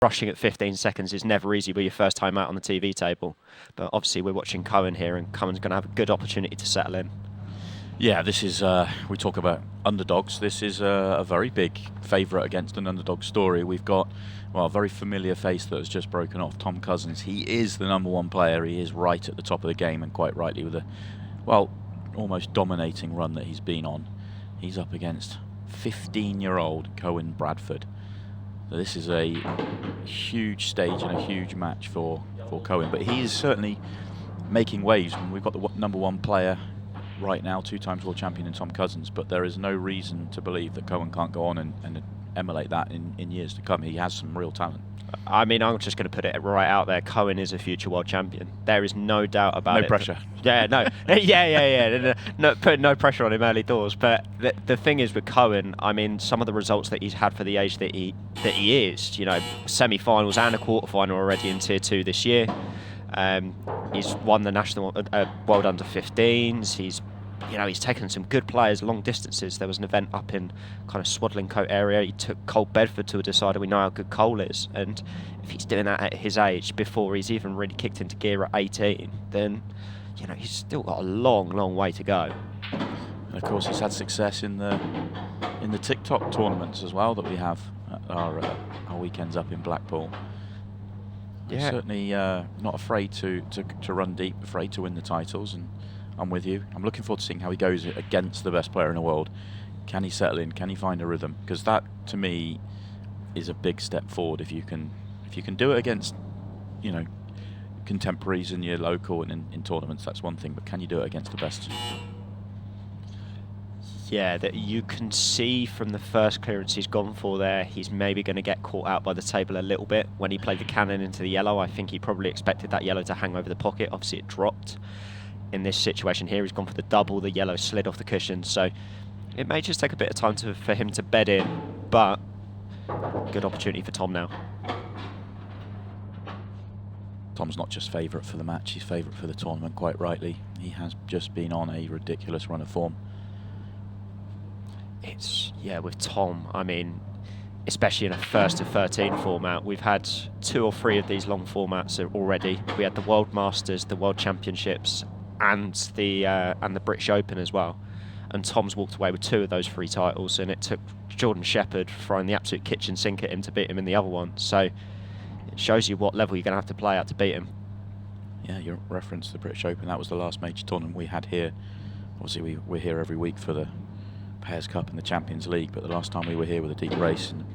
rushing at 15 seconds is never easy with your first time out on the TV table. But obviously we're watching Cohen here, and Cohen's going to have a good opportunity to settle in. Yeah, this is, we talk about underdogs. This is a very big favourite against an underdog story. We've got, well, a very familiar face that has just broken off, Tom Cousins. He is the #1 player. He is right at the top of the game, and quite rightly, with a, well, almost dominating run that he's been on. He's up against 15-year-old Cohen Bradford. So this is a huge stage and a huge match for Cohen, but he is certainly making waves. We've got the #1 player right now, 2-time world champion in Tom Cousins, but there is no reason to believe that Cohen can't go on and emulate that in years to come. He has some real talent. I mean, I'm just going to put it right out there. Cohen is a future world champion. There is no doubt about it. No pressure. Yeah, no. yeah. No, put no pressure on him early doors. But the thing is with Cohen, I mean, some of the results that he's had for the age that he is, you know, semi-finals and a quarter-final already in Tier 2 this year. He's won the national World Under 15s. He's taken some good players long distances. There was an event up in kind of Swaddling Coat area. He took Cole Bedford to a decider. We know how good Cole is, and if he's doing that at his age, before he's even really kicked into gear at 18, then he's still got a long way to go. And of course, he's had success in the TikTok tournaments as well that we have at our weekends up in Blackpool. Yeah, certainly not afraid to run deep, afraid to win the titles, and I'm with you. I'm looking forward to seeing how he goes against the best player in the world. Can he settle in? Can he find a rhythm? Because that, to me, is a big step forward. If you can do it against, contemporaries in your local and in tournaments, that's one thing. But can you do it against the best? Yeah, that you can see from the first clearance he's gone for there, he's maybe going to get caught out by the table a little bit. When he played the cannon into the yellow, I think he probably expected that yellow to hang over the pocket. Obviously, it dropped. In this situation here, he's gone for the double. The yellow slid off the cushion, so it may just take a bit of time for him to bed in, but good opportunity for Tom now. Tom's not just favourite for the match, he's favourite for the tournament, quite rightly. He has just been on a ridiculous run of form. With Tom, I mean, especially in a first to 13 format, we've had 2 or 3 of these long formats already. We had the World Masters, the World Championships, and the British Open as well. And Tom's walked away with 2 of those 3 titles, and it took Jordan Shepherd throwing the absolute kitchen sink at him to beat him in the other one. So it shows you what level you're going to have to play at to beat him. Yeah, you referenced the British Open. That was the last major tournament we had here. Obviously, we're here every week for the Pairs Cup and the Champions League, but the last time we were here with a deep race, and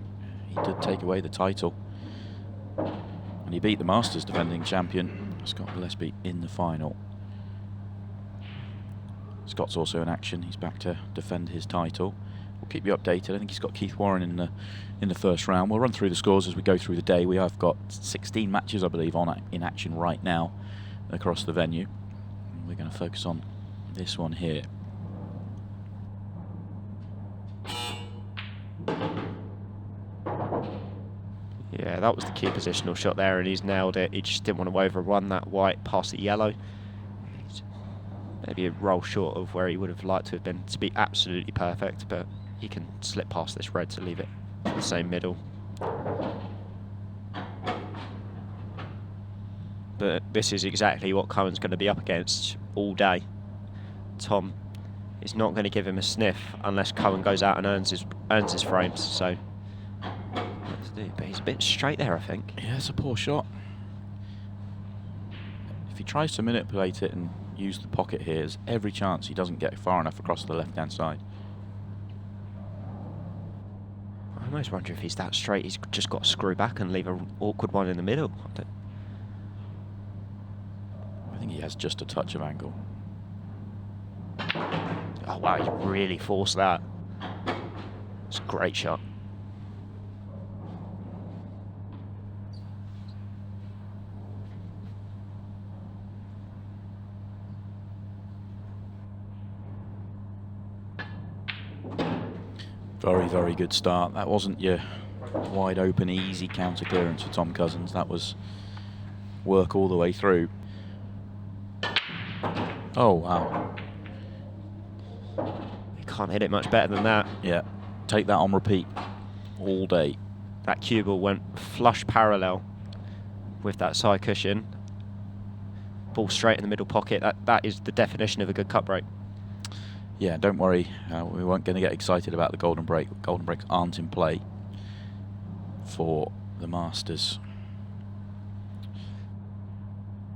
he did take away the title. And he beat the Masters defending champion, Scott Gillespie, in the final. Scott's also in action. He's back to defend his title. We'll keep you updated. I think he's got Keith Warren in the first round. We'll run through the scores as we go through the day. We have got 16 matches, I believe, in action right now across the venue. We're going to focus on this one here. Yeah, that was the key positional shot there, and he's nailed it. He just didn't want to overrun that white past the yellow. Maybe a roll short of where he would have liked to have been to be absolutely perfect, but he can slip past this red to leave it the same middle. But this is exactly what Cohen's going to be up against all day. Tom is not going to give him a sniff unless Cohen goes out and earns his frames. So, but he's a bit straight there, I think. Yeah, it's a poor shot. If he tries to manipulate it and use the pocket here, there's every chance he doesn't get far enough across the left-hand side. I almost wonder if he's that straight, he's just got to screw back and leave an awkward one in the middle. I think he has just a touch of angle. Oh wow, he really forced that. It's a great shot. Very, very good start. That wasn't your wide open, easy counter clearance for Tom Cousins. That was work all the way through. Oh, wow. He can't hit it much better than that. Yeah, take that on repeat all day. That cue ball went flush parallel with that side cushion. Ball straight in the middle pocket. That is the definition of a good cut break. Yeah, don't worry. We weren't going to get excited about the golden break. Golden breaks aren't in play for the Masters.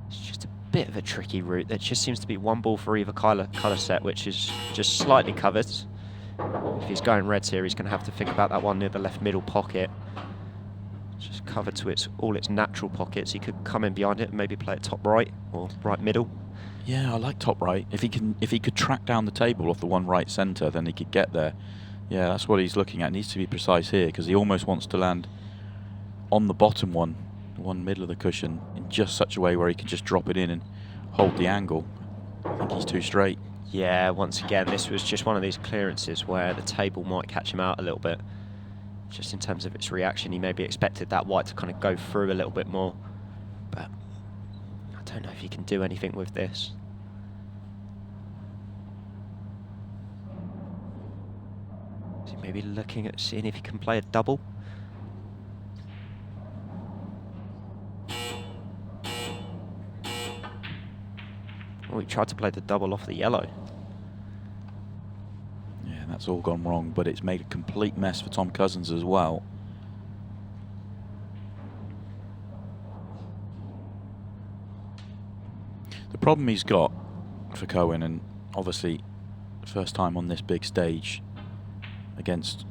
It's just a bit of a tricky route. There just seems to be one ball for either colour set, which is just slightly covered. If he's going reds here, he's going to have to think about that one near the left middle pocket. Just covered to all its natural pockets. He could come in behind it and maybe play it top right or right middle. Yeah, I like top right. If he could track down the table off the one right centre, then he could get there. Yeah, that's what he's looking at. Needs to be precise here because he almost wants to land on the bottom one, the one middle of the cushion, in just such a way where he can just drop it in and hold the angle. I think he's too straight. Yeah, once again, this was just one of these clearances where the table might catch him out a little bit. Just in terms of its reaction, he maybe expected that white to kind of go through a little bit more. But I don't know if he can do anything with this. Is he maybe looking at seeing if he can play a double? Oh, he tried to play the double off the yellow. Yeah, that's all gone wrong, but it's made a complete mess for Tom Cousins as well. The problem he's got for Cohen, and obviously first time on this big stage against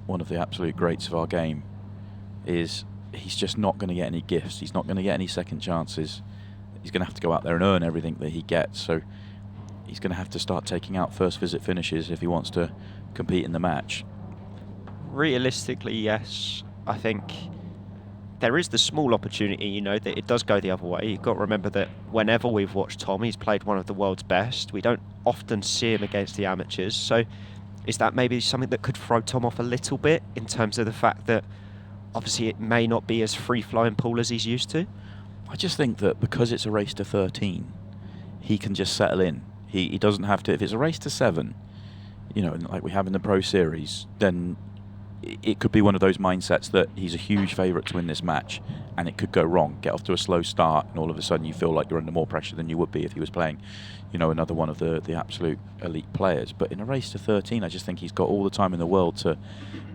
one of the absolute greats of our game, is he's just not going to get any gifts. He's not going to get any second chances. He's going to have to go out there and earn everything that he gets. So he's going to have to start taking out first visit finishes if he wants to compete in the match. Realistically, yes. I think there is the small opportunity, you know, that it does go the other way. You've got to remember that whenever we've watched Tom, he's played one of the world's best. We don't often see him against the amateurs. So is that maybe something that could throw Tom off a little bit in terms of the fact that obviously it may not be as free-flowing pool as he's used to? I just think that because it's a race to 13, he can just settle in. He doesn't have to. If it's a race to 7, you know, like we have in the Pro Series, then it could be one of those mindsets that he's a huge favourite to win this match, and it could go wrong. Get off to a slow start, and all of a sudden you feel like you're under more pressure than you would be if he was playing, you know, another one of the absolute elite players. But in a race to 13, I just think he's got all the time in the world to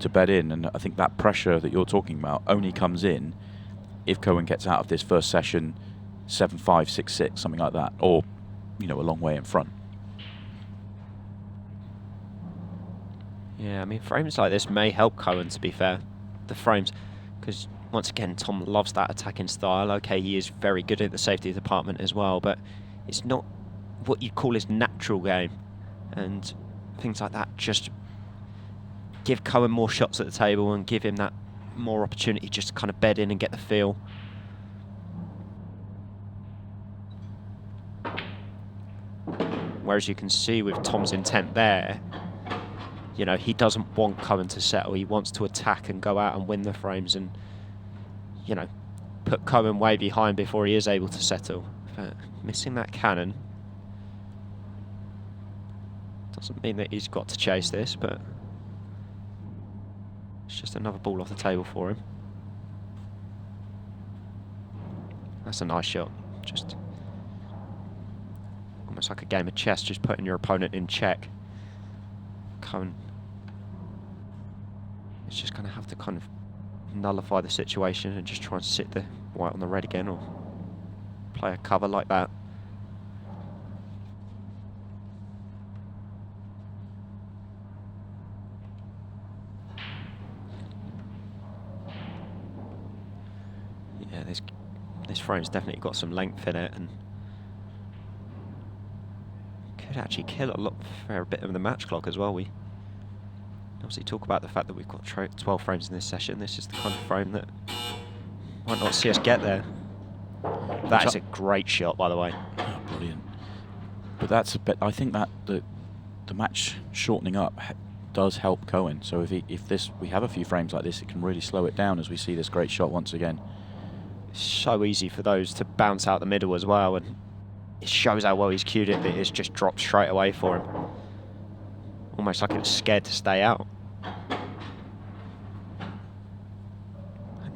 bet in, and I think that pressure that you're talking about only comes in if Cohen gets out of this first session 7-5, 6-6, something like that, or, you know, a long way in front. Yeah, I mean, frames like this may help Cohen, to be fair. The frames, because once again, Tom loves that attacking style. Okay, he is very good at the safety department as well, but it's not what you'd call his natural game. And things like that just give Cohen more shots at the table and give him that more opportunity just to kind of bed in and get the feel. Whereas you can see with Tom's intent there, you know, he doesn't want Cohen to settle. He wants to attack and go out and win the frames and, you know, put Cohen way behind before he is able to settle. But missing that cannon doesn't mean that he's got to chase this, but it's just another ball off the table for him. That's a nice shot. Just almost like a game of chess, just putting your opponent in check. Cohen is just going to have to kind of nullify the situation and just try and sit the white on the red again, or play a cover like that. Yeah, this frame's definitely got some length in it and could actually kill a fair bit of the match clock as well. We obviously talk about the fact that we've got 12 frames in this session. This is the kind of frame that might not see us get there. That is a great shot, by the way. Oh, brilliant. But that's a bit. I think that the match shortening up does help Cohen. So if we have a few frames like this, it can really slow it down as we see this great shot once again. It's so easy for those to bounce out the middle as well, and it shows how well he's cued it, that it's just dropped straight away for him. Almost like it was scared to stay out.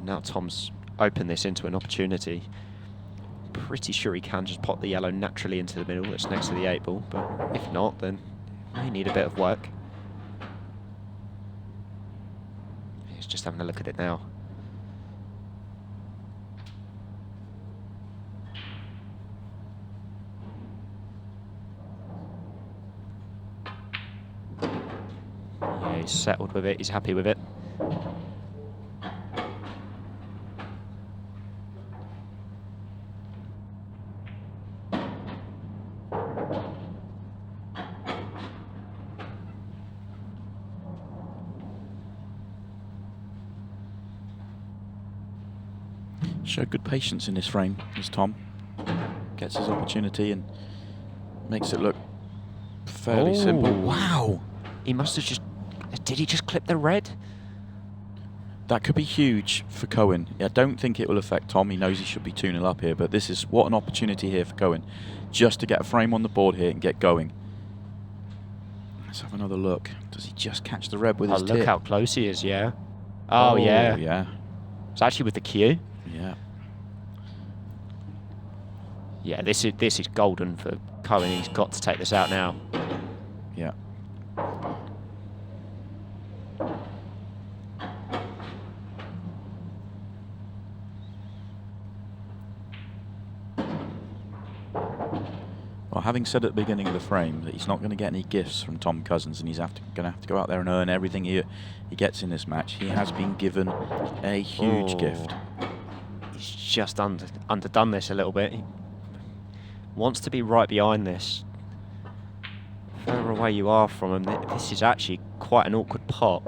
now Tom's opened this into an opportunity. Pretty sure he can just pop the yellow naturally into the middle that's next to the 8 ball, but if not, then may need a bit of work. He's just having a look at it now. Yeah, he's settled with it, he's happy with it. Showed good patience in this frame as Tom gets his opportunity and makes it look fairly simple. Wow! He must have just... Did he just clip the red? That could be huge for Cohen. I don't think it will affect Tom. He knows he should be 2-0 up here, but this is what an opportunity here for Cohen. Just to get a frame on the board here and get going. Let's have another look. Does he just catch the red with his tip? Look how close he is, yeah. Oh, yeah. Yeah. It's actually with the cue. Yeah. Yeah, this is golden for Cohen. He's got to take this out now. Yeah. Well, having said at the beginning of the frame that he's not going to get any gifts from Tom Cousins and he's going to have to go out there and earn everything he gets in this match, he has been given a huge gift. He's just underdone this a little bit. He wants to be right behind this. The further away you are from him, this is actually quite an awkward pot.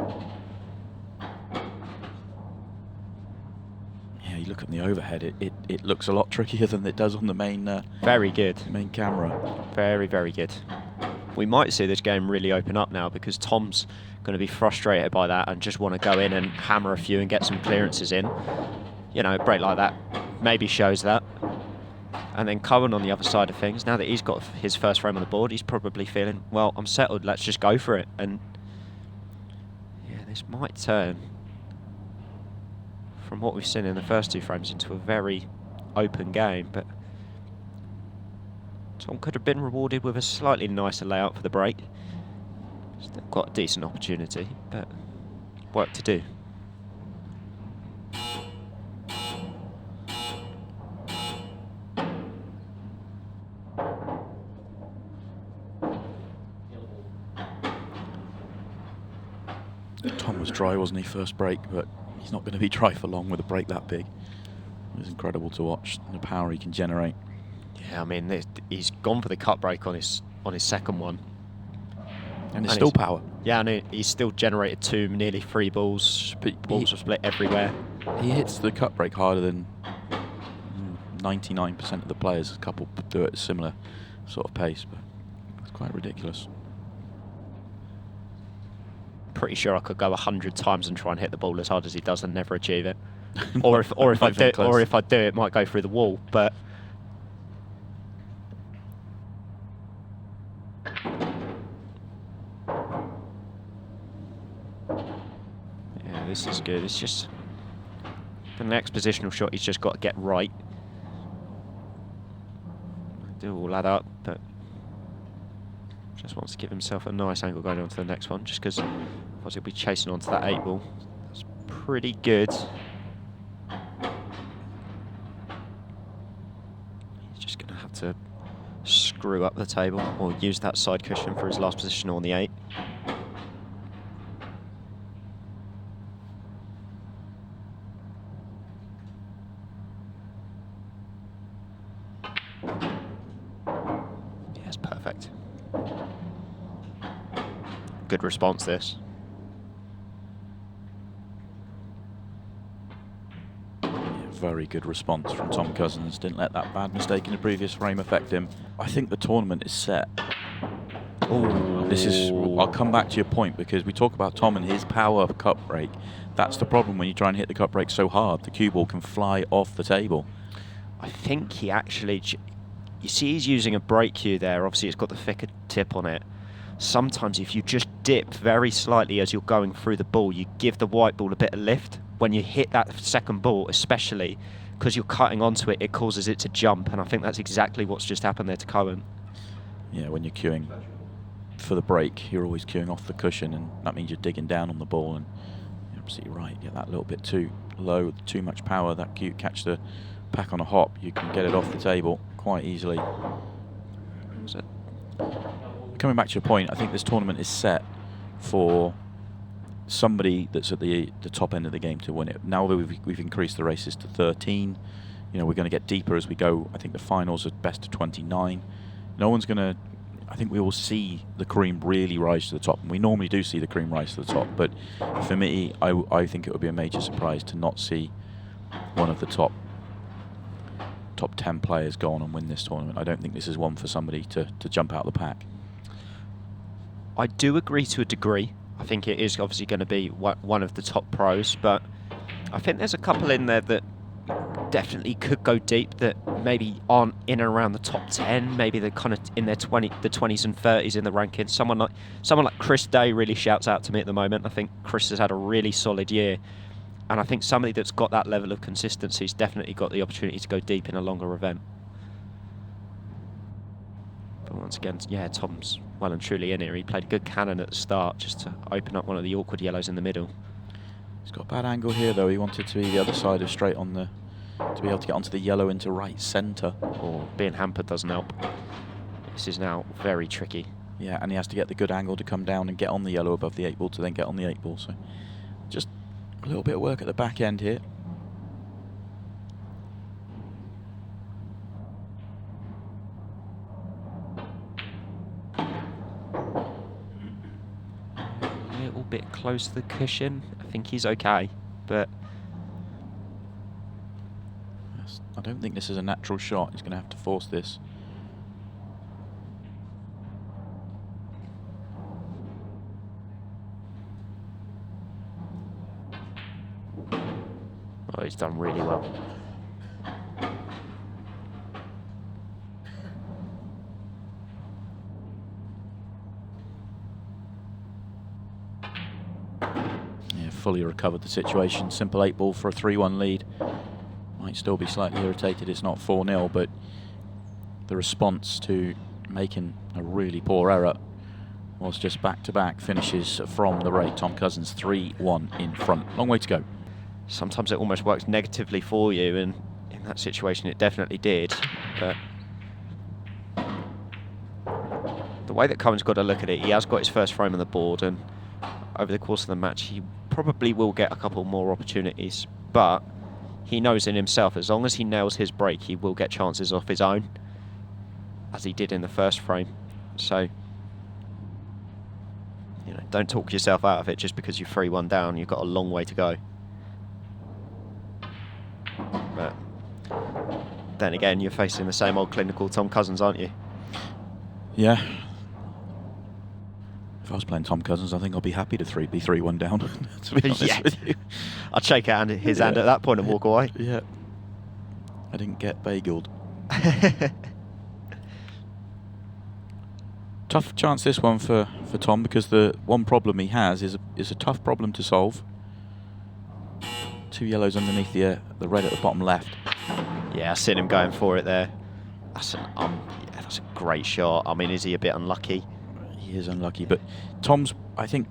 Yeah, you look at the overhead, it looks a lot trickier than it does on the main very good. Main camera. Very, very good. We might see this game really open up now because Tom's going to be frustrated by that and just want to go in and hammer a few and get some clearances in. You know, a break like that maybe shows that. And then Cohen on the other side of things, now that he's got his first frame on the board, he's probably feeling, well, I'm settled, let's just go for it. And yeah, this might turn from what we've seen in the first 2 frames into a very open game, but Tom could have been rewarded with a slightly nicer layout for the break. Still got a decent opportunity, but work to do. Tom was dry, wasn't he, first break, but he's not going to be dry for long with a break that big. It was incredible to watch the power he can generate. Yeah, I mean, he's gone for the cut break on his second one. And it's still power. Yeah, and he's still generated 2, nearly 3 balls. Balls are split everywhere. He hits the cut break harder than 99% of the players. A couple do it at a similar sort of pace, but it's quite ridiculous. Pretty sure I could go 100 times and try and hit the ball as hard as he does and never achieve it. or if I do, it might go through the wall. But yeah, this is good. It's just the next positional shot he's just got to get right. Do all add up, but just wants to give himself a nice angle going on to the next one, just because otherwise he'll be chasing onto that 8 ball. That's pretty good. He's just going to have to screw up the table or use that side cushion for his last position on the 8. Yes, perfect. Good response, this. Yeah, very good response from Tom Cousins. Didn't let that bad mistake in the previous frame affect him. I think the tournament is set. This is. I'll come back to your point because we talk about Tom and his power cut break. That's the problem when you try and hit the cut break so hard, the cue ball can fly off the table. I think he actually. You see, he's using a break cue there. Obviously, it's got the thicker tip on it. Sometimes if you just dip very slightly as you're going through the ball, you give the white ball a bit of lift when you hit that second ball, especially because you're cutting onto it, it causes it to jump, and I think that's exactly what's just happened there to Cohen. Yeah, when you're queuing for the break, you're always queuing off the cushion, and that means you're digging down on the ball, and you're absolutely right. Get that little bit too low, too much power, that cue, catch the pack on a hop, you can get it off the table quite easily. Coming back to your point, I think this tournament is set for somebody that's at the top end of the game to win it. Now that we've increased the races to 13, you know, we're going to get deeper as we go. I think the finals are best of 29. No one's going to, I think we will see the cream really rise to the top. And we normally do see the cream rise to the top, but for me, I think it would be a major surprise to not see one of the top 10 players go on and win this tournament. I don't think this is one for somebody to jump out of the pack. I do agree to a degree. I think it is obviously going to be one of the top pros, but I think there's a couple in there that definitely could go deep that maybe aren't in and around the top 10. Maybe they're kind of in their the 20s and 30s in the rankings. Someone like Chris Day really shouts out to me at the moment. I think Chris has had a really solid year, and I think somebody that's got that level of consistency has definitely got the opportunity to go deep in a longer event. But once again, yeah, Tom's well and truly in here. He played a good cannon at the start just to open up one of the awkward yellows in the middle. He's got a bad angle here though. He wanted to be the other side of straight on the, to be able to get onto the yellow into right centre. Or being hampered doesn't help. This is now very tricky. Yeah, and he has to get the good angle to come down and get on the yellow above the 8 ball to then get on the 8 ball. So just a little bit of work at the back end here. Bit close to the cushion. I think he's okay, but I don't think this is a natural shot. He's going to have to force this. Oh, he's done really well. Fully recovered the situation. Simple 8 ball for a 3-1 lead. Might still be slightly irritated it's not 4-0, but the response to making a really poor error was just back-to-back finishes from the break. Tom Cousins 3-1 in front. Long way to go. Sometimes it almost works negatively for you, and in that situation it definitely did. But the way that Cohen's got to look at it, he has got his first frame on the board, and over the course of the match he probably will get a couple more opportunities, but he knows in himself as long as he nails his break he will get chances off his own, as he did in the first frame. So, you know, don't talk yourself out of it just because you're 3-1 down. You've got a long way to go. But then again, you're facing the same old clinical Tom Cousins, aren't you? Yeah. If I was playing Tom Cousins, I think I'll be happy to be 3-1 down, to be honest with you. I'd shake his hand at that point and walk away. Yeah. I didn't get bageled. Tough chance this one for Tom, because the one problem he has is a tough problem to solve. 2 yellows underneath the red at the bottom left. Yeah, I seen him going for it there. That's a great shot. I mean, is he a bit unlucky? He is unlucky, but Tom's, I think,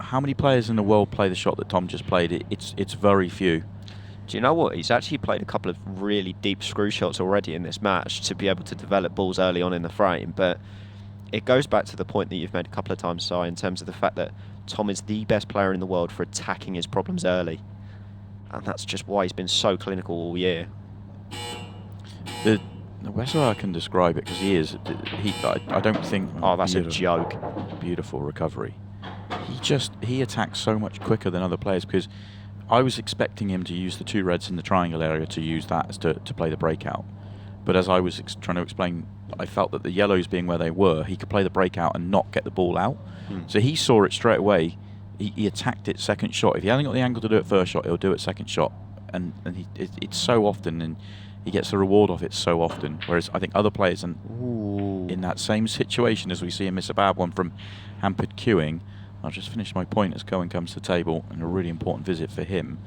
how many players in the world play the shot that Tom just played? It's very few. Do you know what? He's actually played a couple of really deep screw shots already in this match to be able to develop balls early on in the frame, but it goes back to the point that you've made a couple of times, Si, in terms of the fact that Tom is the best player in the world for attacking his problems early, and that's just why he's been so clinical all year. The best way I can describe it, because he is, I don't think... Oh, that's a joke. Beautiful recovery. He attacks so much quicker than other players, because I was expecting him to use the 2 reds in the triangle area to use that as to play the breakout. But as I was trying to explain, I felt that the yellows being where they were, he could play the breakout and not get the ball out. So he saw it straight away. He attacked it second shot. If he hasn't got the angle to do it first shot, he'll do it second shot. And it's so often, and he gets the reward off it so often. Whereas I think other players in that same situation, as we see him miss a bad one from hampered queuing. I'll just finish my point as Cohen comes to the table, and a really important visit for him.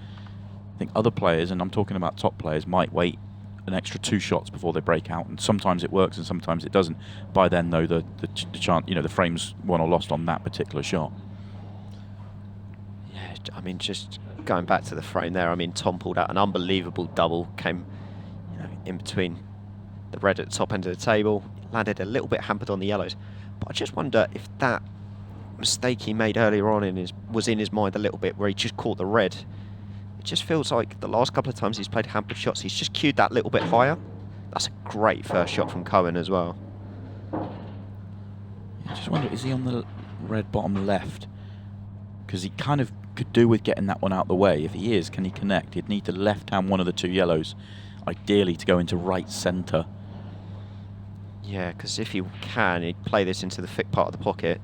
think other players, and I'm talking about top players, might wait an extra 2 shots before they break out, and sometimes it works and sometimes it doesn't. By then, though, the chance, you know, the frame's won or lost on that particular shot. Yeah, I mean, just going back to the frame there, I mean, Tom pulled out an unbelievable double, came, you know, in between the red at the top end of the table, landed a little bit hampered on the yellows. But I just wonder if that mistake he made earlier on was in his mind a little bit, where he just caught the red. It just feels like the last couple of times he's played hampered shots, he's just cued that little bit higher. That's a great first shot from Cohen as well. I just wonder, is he on the red bottom left? Because he kind of could do with getting that one out the way. If he is, can he connect? He'd need to left-hand one of the 2 yellows, ideally to go into right centre. Yeah, because if he can, he'd play this into the thick part of the pocket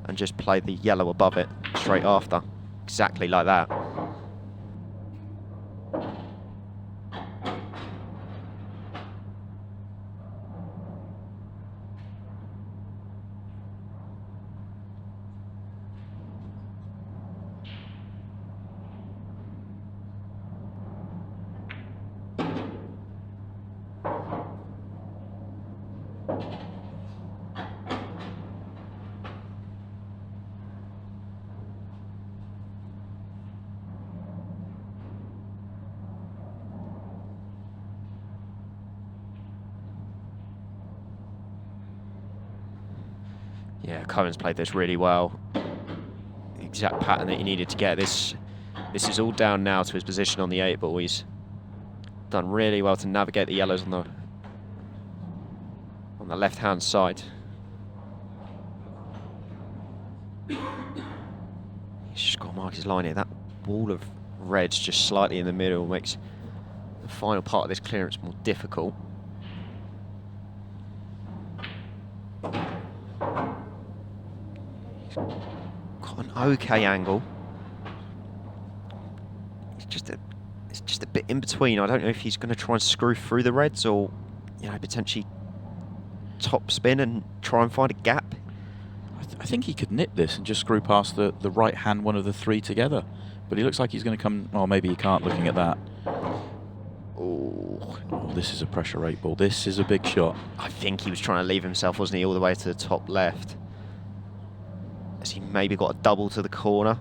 and just play the yellow above it straight after. Exactly like that. Yeah, Cohen's played this really well. The exact pattern that he needed to get. This is all down now to his position on the 8 ball. He's done really well to navigate the yellows on the left-hand side. He's just got to mark his line here. That wall of reds just slightly in the middle makes the final part of this clearance more difficult. Got an okay angle. It's just a bit in between. I don't know if he's going to try and screw through the reds, or, you know, potentially top spin and try and find a gap. I think he could nip this and just screw past the right hand one of the 3 together. But he looks like he's going to come. Oh, maybe he can't, looking at that. Oh, this is a pressure 8 ball. This is a big shot. I think he was trying to leave himself, wasn't he, all the way to the top left. As he maybe got a double to the corner.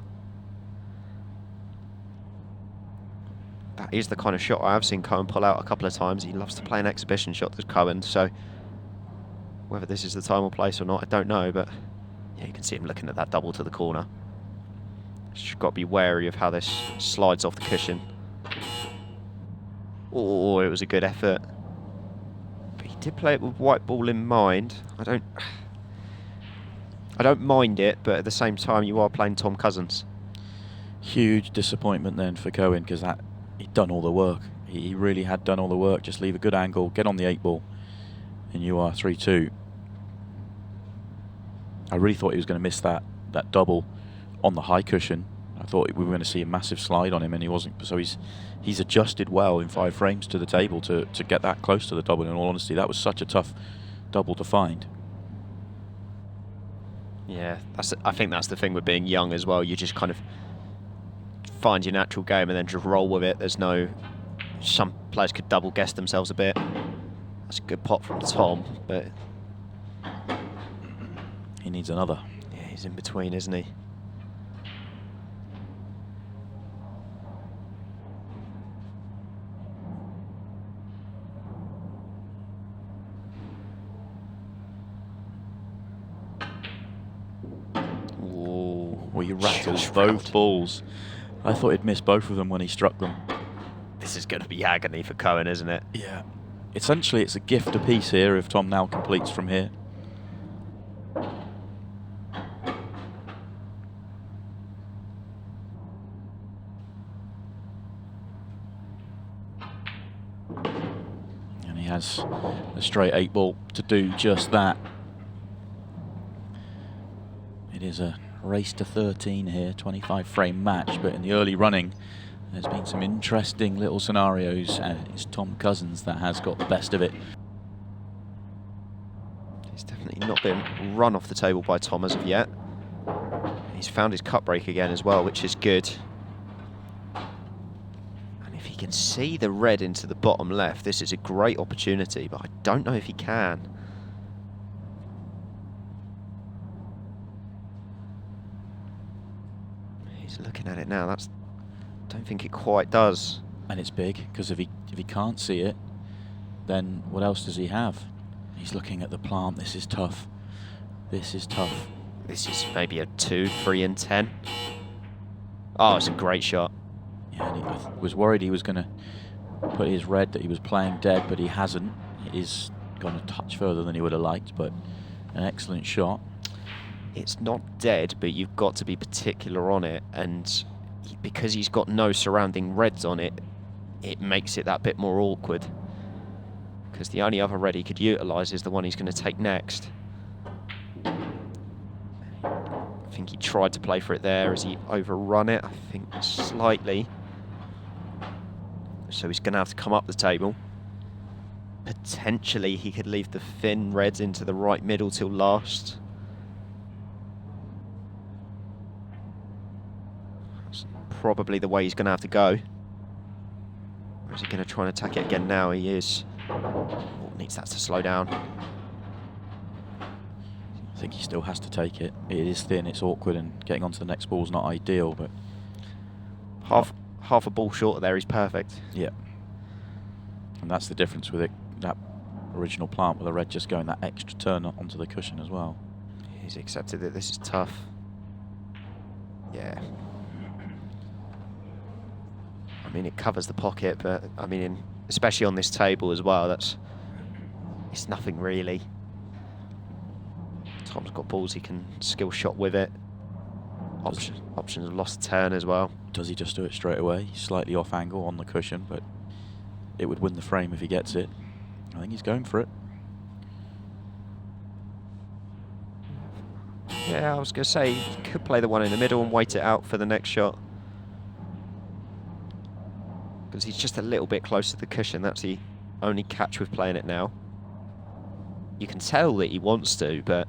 That is the kind of shot I have seen Cohen pull out a couple of times. He loves to play an exhibition shot, does Cohen. So whether this is the time or place or not, I don't know. But yeah, you can see him looking at that double to the corner. Just got to be wary of how this slides off the cushion. Oh, it was a good effort. But he did play it with white ball in mind. I don't mind it, but at the same time, you are playing Tom Cousins. Huge disappointment then for Cohen, because he'd done all the work. He really had done all the work. Just leave a good angle, get on the 8 ball, and you are 3-2. I really thought he was going to miss that double on the high cushion. I thought we were going to see a massive slide on him, and he wasn't. So he's adjusted well in 5 frames to the table to get that close to the double. In all honesty, that was such a tough double to find. Yeah, I think that's the thing with being young as well. You just kind of find your natural game and then just roll with it. There's no... Some players could double guess themselves a bit. That's a good pot from Tom, but... He needs another. Yeah, he's in between, isn't he? Well, he rattled both balls. I thought he'd miss both of them when he struck them. This is going to be agony for Cohen, isn't it? Yeah. Essentially, it's a gift apiece here if Tom now completes from here. And he has a straight 8 ball to do just that. It is a race to 13 here, 25 frame match, but in the early running there's been some interesting little scenarios, and it's Tom Cousins that has got the best of it. He's definitely not been run off the table by Tom as of yet. He's found his cut break again as well, which is good. can see the red into the bottom left. This is a great opportunity, but I don't know if he can. He's looking at it now. I don't think it quite does. And it's big, because if he can't see it, then what else does he have? He's looking at the plant. This is tough. This is tough. This is maybe a 2, 3 and 10. Oh, it's a great shot. Yeah, and I was worried he was going to put his red that he was playing dead, but he hasn't. He's gone a touch further than he would have liked, but an excellent shot. It's not dead, but you've got to be particular on it, and because he's got no surrounding reds on it, it makes it that bit more awkward. Because the only other red he could utilise is the one he's going to take next. I think he tried to play for it there. Has he overrun it? I think slightly. So he's going to have to come up the table. Potentially he could leave the thin reds into the right middle till last. That's probably the way he's going to have to go. Or is he going to try and attack it again now? He is. Oh, needs that to slow down. I think he still has to take it. It is thin, it's awkward, and getting onto the next ball is not ideal, but half a ball short of there, he's perfect. Yeah. And that's the difference with it, that original plant with the red just going that extra turn onto the cushion as well. He's accepted that this is tough. Yeah. I mean, it covers the pocket, but I mean, especially on this table as well, it's nothing really. Tom's got balls, he can skill shot with it. Options have lost a turn as well. Does he just do it straight away? Slightly off angle on the cushion, but it would win the frame if he gets it. I think he's going for it. Yeah, I was going to say, he could play the one in the middle and wait it out for the next shot. Because he's just a little bit close to the cushion. That's the only catch with playing it now. You can tell that he wants to, but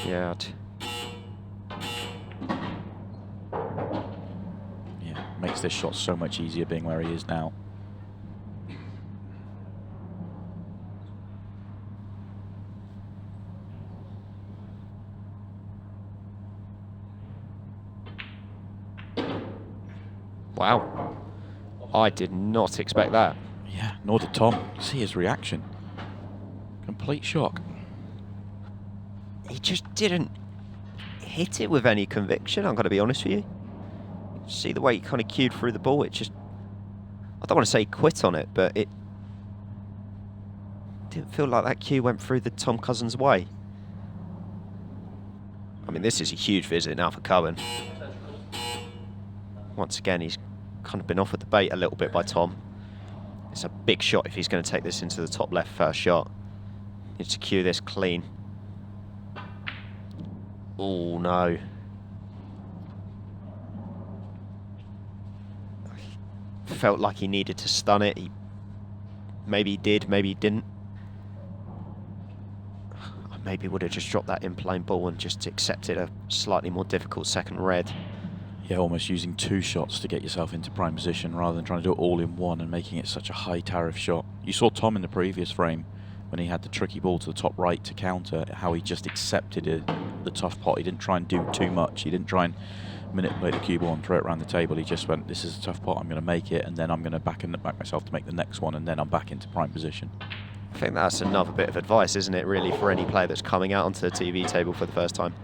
yeah. Yeah, makes this shot so much easier being where he is now. Wow. I did not expect that. Yeah, nor did Tom. See his reaction. Complete shock. He just didn't hit it with any conviction, I'm going to be honest with you. See the way he kind of cued through the ball, it just... I don't want to say quit on it, but it didn't feel like that cue went through the Tom Cousins way. I mean, this is a huge visit now for Cohen. Once again, he's kind of been offered the bait a little bit by Tom. It's a big shot if he's going to take this into the top left first shot. Needs to cue this clean. Oh, no. Felt like he needed to stun it. Maybe he did, maybe he didn't. I maybe would have just dropped that in-plane ball and just accepted a slightly more difficult second red. Yeah, almost using 2 shots to get yourself into prime position rather than trying to do it all in one and making it such a high tariff shot. You saw Tom in the previous frame when he had the tricky ball to the top right to counter, how he just accepted it, the tough pot. He didn't try and do too much. He didn't try and manipulate the cue ball and throw it around the table. He just went, this is a tough pot, I'm going to make it, and then I'm going to back myself to make the next one, and then I'm back into prime position. I think that's another bit of advice, isn't it, really, for any player that's coming out onto the TV table for the first time.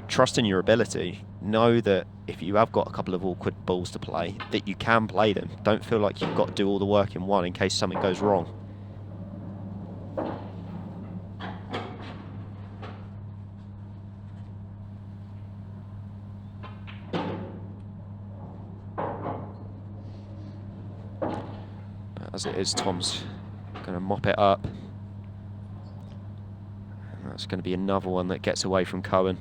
Trust in your ability. Know that if you have got a couple of awkward balls to play, that you can play them. Don't feel like you've got to do all the work in one in case something goes wrong. As it is, Tom's going to mop it up. And that's going to be another one that gets away from Cohen.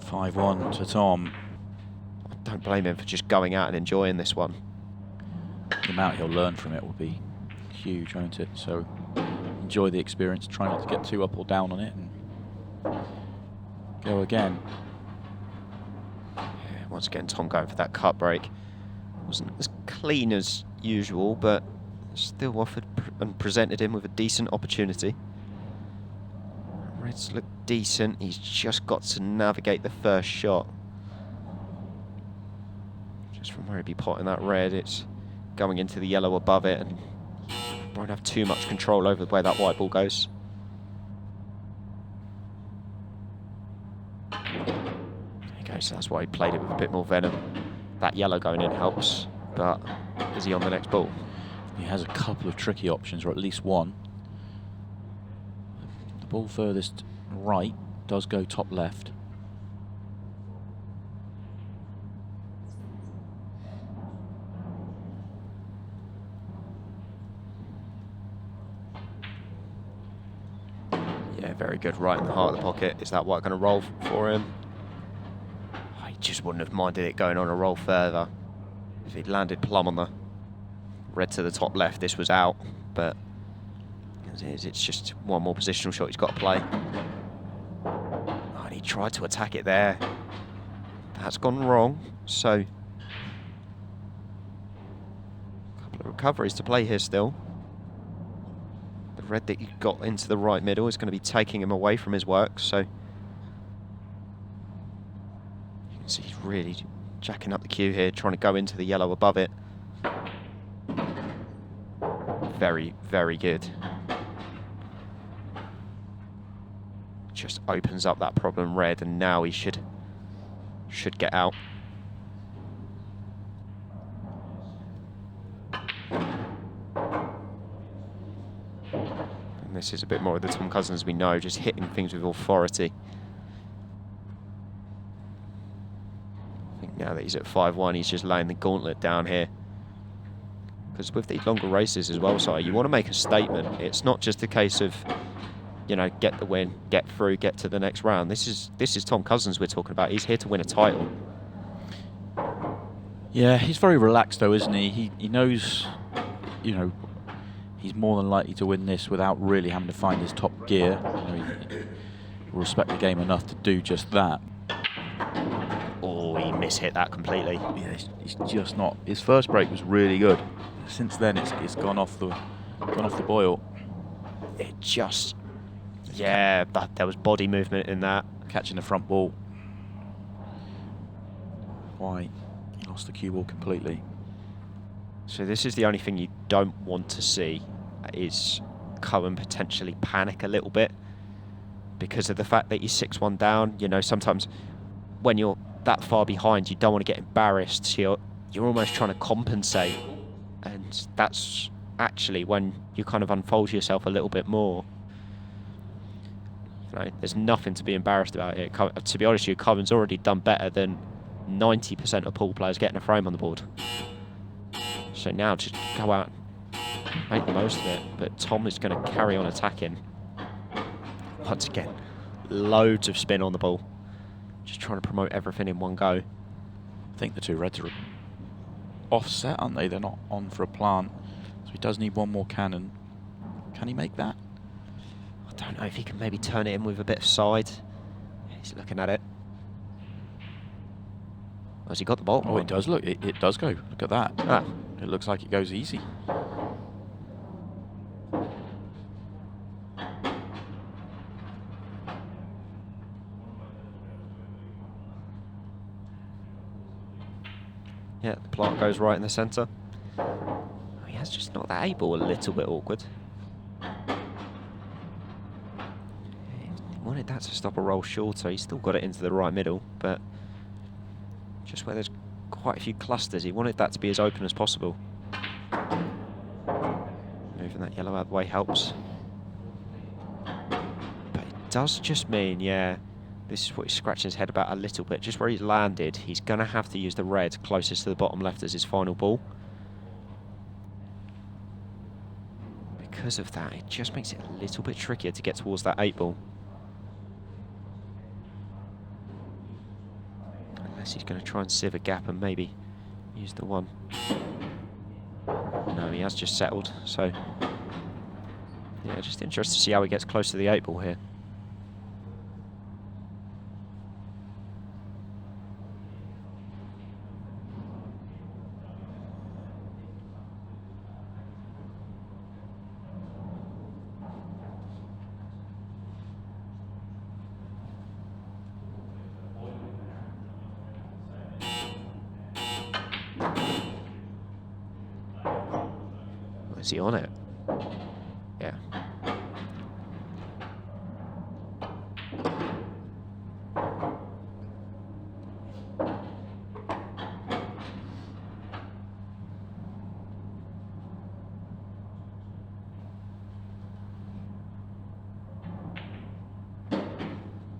(5-1) to Tom. I don't blame him for just going out and enjoying this one. The amount he'll learn from it will be huge, won't it? So enjoy the experience, try not to get too up or down on it, and go again. Yeah, once again, Tom going for that cut break. Wasn't as clean as usual, but still offered and presented him with a decent opportunity. Reds look decent. He's just got to navigate the first shot. Just from where he'd be potting that red, it's going into the yellow above it, and won't have too much control over where that white ball goes. There you go, so that's why he played it with a bit more venom. That yellow going in helps, but is he on the next ball? He has a couple of tricky options, or at least one. The ball furthest right does go top left. Yeah, very good, right in the heart of the pocket. Is that white going to roll for him? I just wouldn't have minded it going on a roll further. If he'd landed plumb on the red to the top left, this was out, but as it is, it's just one more positional shot he's got to play. Oh, and he tried to attack it there. That's gone wrong, so a couple of recoveries to play here still. The red that he got into the right middle is going to be taking him away from his work, so you can see he's really jacking up the cue here, trying to go into the yellow above it. Very, very good. Just opens up that problem red, and now he should get out. And this is a bit more of the Tom Cousins we know, just hitting things with authority. I think now that he's at 5-1, he's just laying the gauntlet down here. Because with these longer races as well, so you want to make a statement. It's not just a case of, you know, get the win, get through, get to the next round. This is Tom Cousins we're talking about. He's here to win a title. Yeah, he's very relaxed though, isn't he? He knows, you know, he's more than likely to win this without really having to find his top gear. You know, he will respect the game enough to do just that. Oh, he mishit that completely. Yeah, he's just not. His first break was really good. Since then, it's gone off the boil. It just, yeah, but there was body movement in that. Catching the front ball. Why? He lost the cue ball completely. So this is the only thing you don't want to see, is Cohen potentially panic a little bit because of the fact that he's 6-1 down. You know, sometimes when you're that far behind, you don't want to get embarrassed. So you're almost trying to compensate, and that's actually when you kind of unfold yourself a little bit more. You know, there's nothing to be embarrassed about here. To be honest with you, Cohen's already done better than 90% of pool players getting a frame on the board. So now just go out and make the most of it. But Tom is going to carry on attacking. Once again, loads of spin on the ball. Just trying to promote everything in one go. I think the two reds are offset, aren't they? They're not on for a plant. So he does need one more cannon. Can he make that? I don't know if he can maybe turn it in with a bit of side. He's looking at it. Has he got the ball? Oh, it does look. It does go. Look at that. Ah. It looks like it goes easy. Yeah, the plant goes right in the centre. Oh, he has just knocked that A ball a little bit awkward. He wanted that to stop a roll shorter. He's still got it into the right middle, but just where there's quite a few clusters, he wanted that to be as open as possible. Moving that yellow out of the way helps. But it does just mean, yeah, this is what he's scratching his head about a little bit. Just where he's landed, he's going to have to use the red closest to the bottom left as his final ball. Because of that, it just makes it a little bit trickier to get towards that 8 ball. Unless he's going to try and sieve a gap and maybe use the 1. he has just settled, so yeah, just interested to see how he gets close to the 8 ball here. Is he on it? Yeah.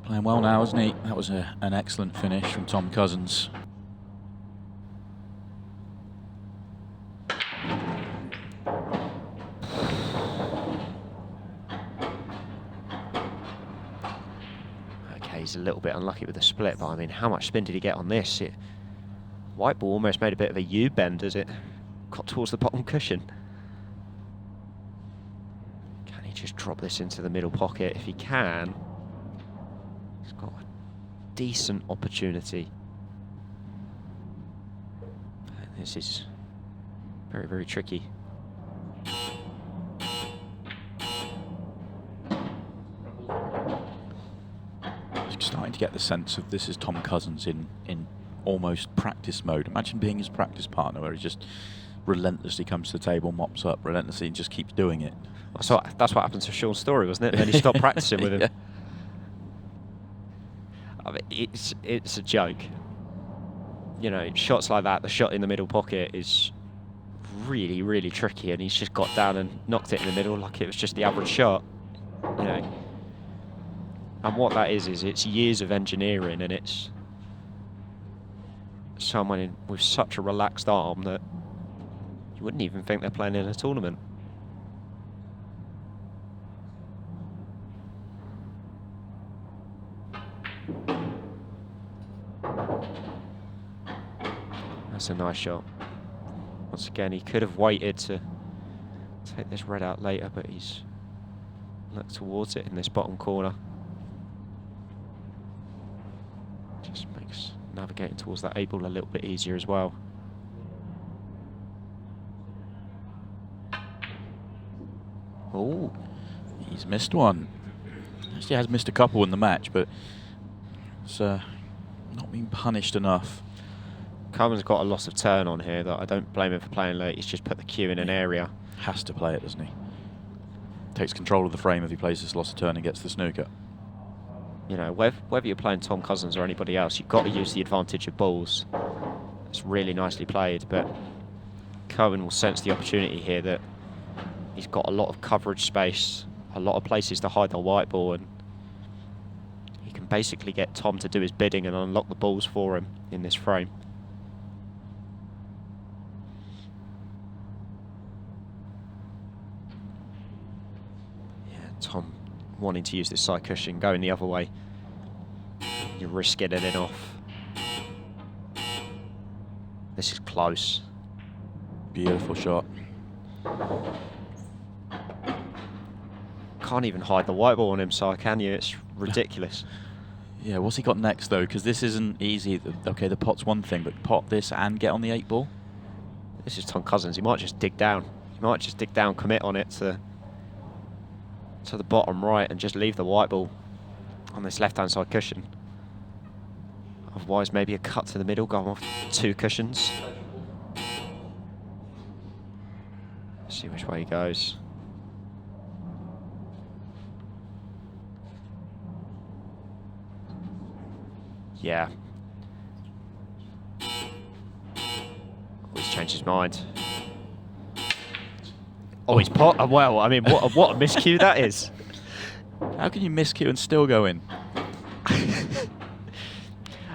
Playing well now, isn't he? That was an excellent finish from Tom Cousins. He's a little bit unlucky with the split, but I mean, how much spin did he get on this? White ball almost made a bit of a U-bend as it got towards the bottom cushion. Can he just drop this into the middle pocket? If he can, he's got a decent opportunity. This is very, very tricky. Starting to get the sense of this is Tom Cousins in almost practice mode. Imagine being his practice partner, where he just relentlessly comes to the table, mops up relentlessly, and just keeps doing it. So that's what happened to Sean Story, wasn't it? And then he stopped practicing with him. Yeah. I mean, it's a joke. You know, shots like that, the shot in the middle pocket is really, really tricky, and he's just got down and knocked it in the middle like it was just the average shot. You know. And what that is it's years of engineering, and it's someone with such a relaxed arm that you wouldn't even think they're playing in a tournament. That's a nice shot. Once again, he could have waited to take this red out later, but he's looked towards it in this bottom corner. Just makes navigating towards that 8 ball a little bit easier as well. Oh, he's missed one. Actually has missed a couple in the match, but it's not been punished enough. Cohen's got a loss of turn on here that I don't blame him for playing late. He's just put the cue in an area. Has to play it, doesn't he? Takes control of the frame if he plays this loss of turn and gets the snooker. You know, whether you're playing Tom Cousins or anybody else, you've got to use the advantage of balls. It's really nicely played, but Cohen will sense the opportunity here that he's got a lot of coverage space, a lot of places to hide the white ball, and he can basically get Tom to do his bidding and unlock the balls for him in this frame. Yeah, Tom wanting to use this side cushion, going the other way. You risk getting it off. This is close. Beautiful shot. Can't even hide the white ball on him, so can you? It's ridiculous. Yeah, what's he got next though? Because this isn't easy. Okay, the pot's one thing, but pot this and get on the 8 ball. This is Tom Cousins. He might just dig down. He might just dig down, commit on it to the bottom right, and just leave the white ball on this left-hand side cushion. Otherwise, maybe a cut to the middle, go off 2 cushions. See which way he goes. Yeah. He's changed his mind. Oh, he's pot. Well, I mean, what a miscue that is. How can you miscue and still go in?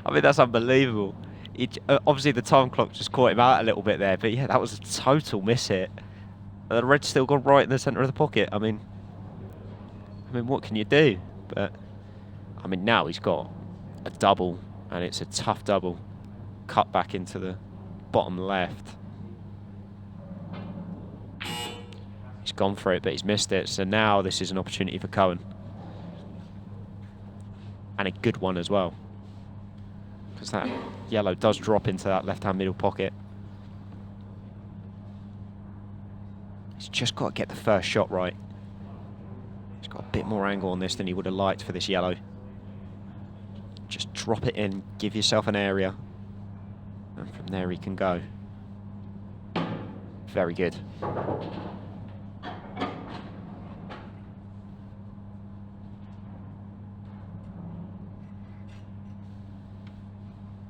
I mean, that's unbelievable. Obviously, the time clock just caught him out a little bit there, but yeah, that was a total miss hit. The red's still gone right in the centre of the pocket. I mean, what can you do? But I mean, now he's got a double, and it's a tough double. Cut back into the bottom left. gone for it, but he's missed it. So now this is an opportunity for Cohen. And a good one as well. Because that yellow does drop into that left-hand middle pocket. He's just got to get the first shot right. He's got a bit more angle on this than he would have liked for this yellow. Just drop it in, give yourself an area. And from there he can go. Very good.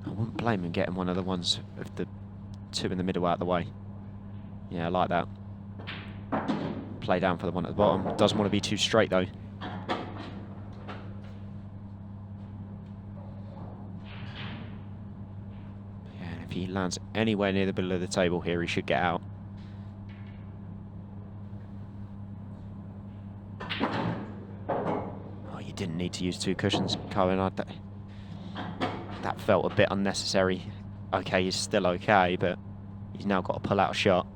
I wouldn't blame him getting one of the ones of the two in the middle out of the way. Yeah, I like that. Play down for the one at the bottom. Doesn't want to be too straight though. Yeah, if he lands anywhere near the middle of the table here, he should get out. Oh, you didn't need to use two cushions, Cohen. That felt a bit unnecessary. Okay, he's still okay, but he's now got to pull out a shot.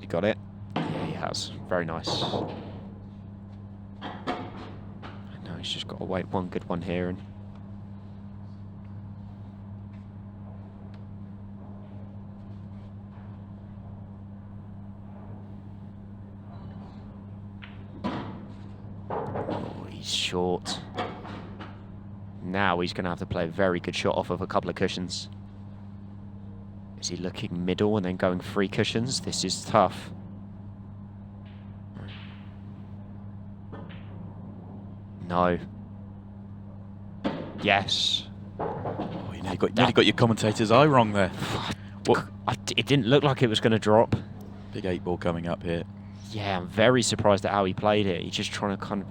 He got it? Yeah, he has. Very nice. Now he's just got to wait one good one here and short. Now he's going to have to play a very good shot off of a couple of cushions. Is he looking middle and then going 3 cushions? This is tough. No. Yes. Oh, you nearly got your commentator's eye wrong there. It didn't look like it was going to drop. Big 8 ball coming up here. Yeah, I'm very surprised at how he played it. He's just trying to kind of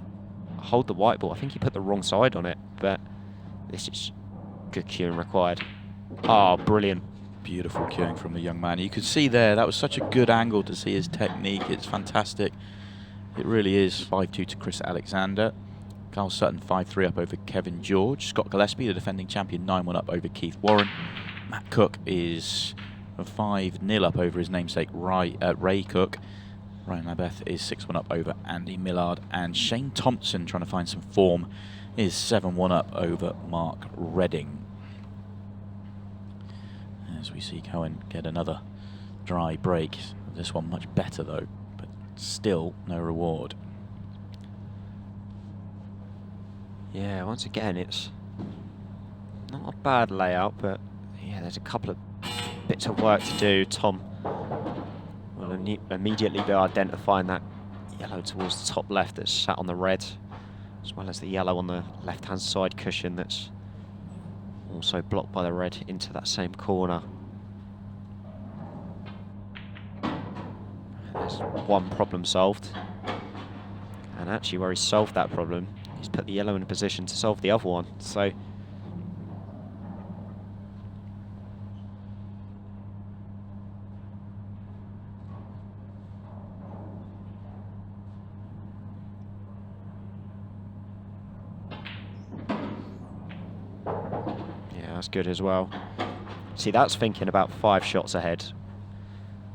hold the white ball. I think he put the wrong side on it, but this is good cueing required. Oh, brilliant. Beautiful cueing from the young man. You could see there, that was such a good angle to see his technique. It's fantastic. It really is. 5-2 to Chris Alexander. Carl Sutton 5-3 up over Kevin George. Scott Gillespie, the defending champion, 9-1 up over Keith Warren. Matt Cook is 5-0 up over his namesake Ray Cook. Ryan Labeth is 6-1 up over Andy Millard. And Shane Thompson, trying to find some form, is 7-1 up over Mark Redding. As we see Cohen get another dry break. This one much better though, but still no reward. Yeah, once again, it's not a bad layout, but yeah, there's a couple of bits of work to do. Tom will immediately be identifying that yellow towards the top left that's sat on the red, as well as the yellow on the left-hand side cushion that's also blocked by the red into that same corner. There's one problem solved. And actually where he solved that problem, he's put the yellow in a position to solve the other one. So that's good as well. See, that's thinking about 5 shots ahead.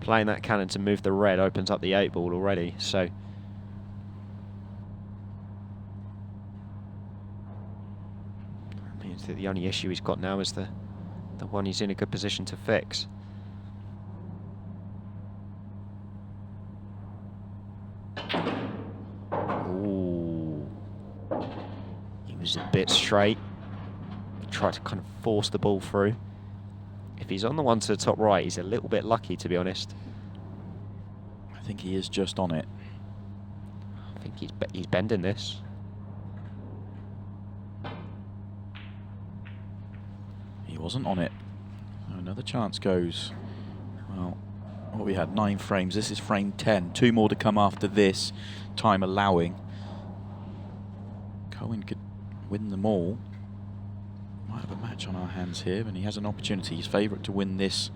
Playing that cannon to move the red opens up the 8 ball already, so that means that the only issue he's got now is the one he's in a good position to fix. Ooh. He was a bit straight. Try to kind of force the ball through. If he's on the one to the top right, he's a little bit lucky, to be honest. I think he is just on it. I think he's bending this. He wasn't on it. Another chance goes. Well, what we had, 9 frames. This is frame 10. 2 more to come after this, time allowing. Cohen could win them all. Might have a match on our hands here, and he has an opportunity. He's favourite to win this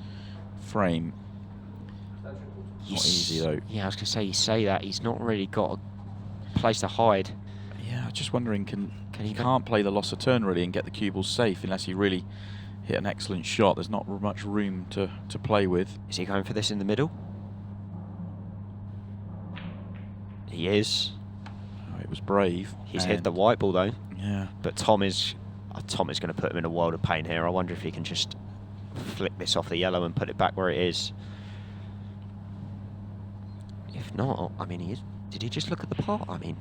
frame. Not easy though. Yeah, I was going to say, you say that, he's not really got a place to hide. Yeah, just wondering, he can't play the loss of turn really and get the cue ball safe unless he really hit an excellent shot. There's not much room to play with. Is he going for this in the middle? He is. Oh, it was brave. He's hit the white ball though. Yeah. But Tom is going to put him in a world of pain here. I wonder if he can just flick this off the yellow and put it back where it is. If not, I mean, did he just look at the pot? I mean,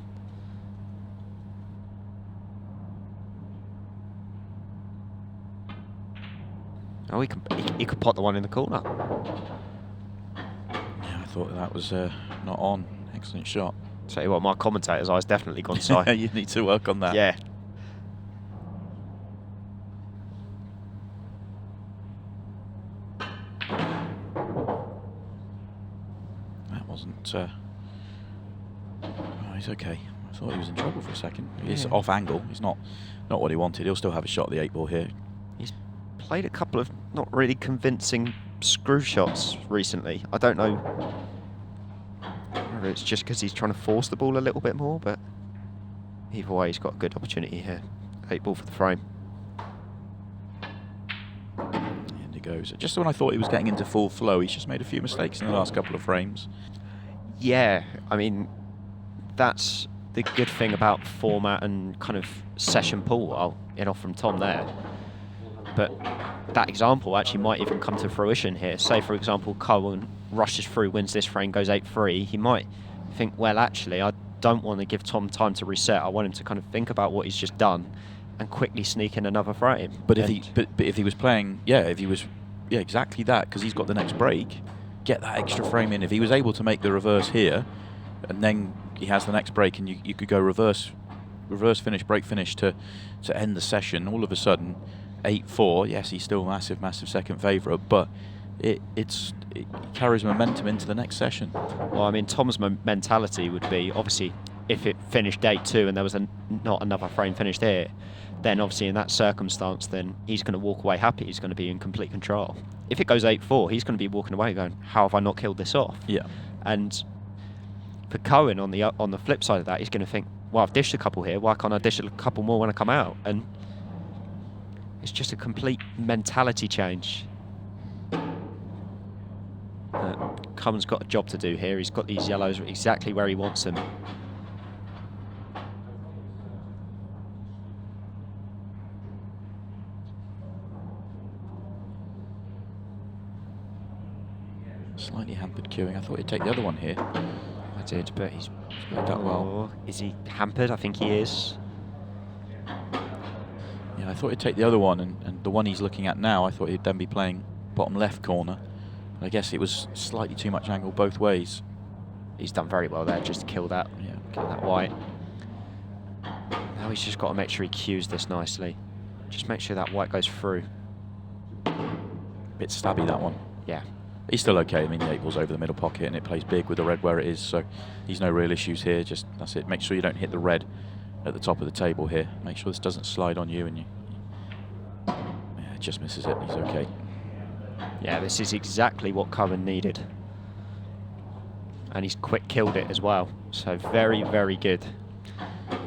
oh, he could pot the one in the corner. Yeah, I thought that was not on. Excellent shot. Tell you what, my commentator's eye's definitely gone side. You need to work on that. Yeah. That wasn't... oh, he's okay. I thought he was in trouble for a second. He's off angle. He's not what he wanted. He'll still have a shot at the 8 ball here. He's played a couple of not really convincing screw shots recently. I don't know whether it's just because he's trying to force the ball a little bit more, but either way, he's got a good opportunity here. 8 ball for the frame. And he goes. Just when I thought he was getting into full flow, he's just made a few mistakes in the last couple of frames. Yeah, I mean, that's the good thing about format and kind of session pool. I'll get off from Tom there. But that example actually might even come to fruition here. Say, for example, Cohen rushes through, wins this frame, goes 8-3. He might think, well, actually, I don't want to give Tom time to reset. I want him to kind of think about what he's just done and quickly sneak in another frame. But if he was playing, exactly that, because he's got the next break, get that extra frame in. If he was able to make the reverse here, and then he has the next break, and you could go reverse finish, break finish to end the session. All of a sudden, 8-4. Yes, he's still massive second favourite, but it carries momentum into the next session. Well, I mean, Tom's mentality would be, obviously, if it finished 8-2 and there was not another frame finished here, then obviously in that circumstance, then he's going to walk away happy. He's going to be in complete control. If it goes 8-4, he's going to be walking away going, how have I not killed this off? Yeah. And for Cohen, on the flip side of that, he's going to think, well, I've dished a couple here. Why can't I dish a couple more when I come out? And it's just a complete mentality change. Cohen's got a job to do here. He's got these yellows exactly where he wants them. Slightly hampered queuing. I thought he'd take the other one here. I did, but he's played that well. Is he hampered? I think he is. Yeah, I thought he'd take the other one, and the one he's looking at now, I thought he'd then be playing bottom left corner. I guess it was slightly too much angle both ways. He's done very well there just to kill that. Yeah. Kill that white. Now he's just got to make sure he cues this nicely. Just make sure that white goes through. Bit stabby, that one. Yeah. He's still okay. I mean, the 8 ball's over the middle pocket and it plays big with the red where it is, so he's no real issues here. Just, that's it. Make sure you don't hit the red at the top of the table here. Make sure this doesn't slide on you, and yeah, it just misses it. He's okay. Yeah, this is exactly what Cohen needed. And he's quick killed it as well. So very, very good.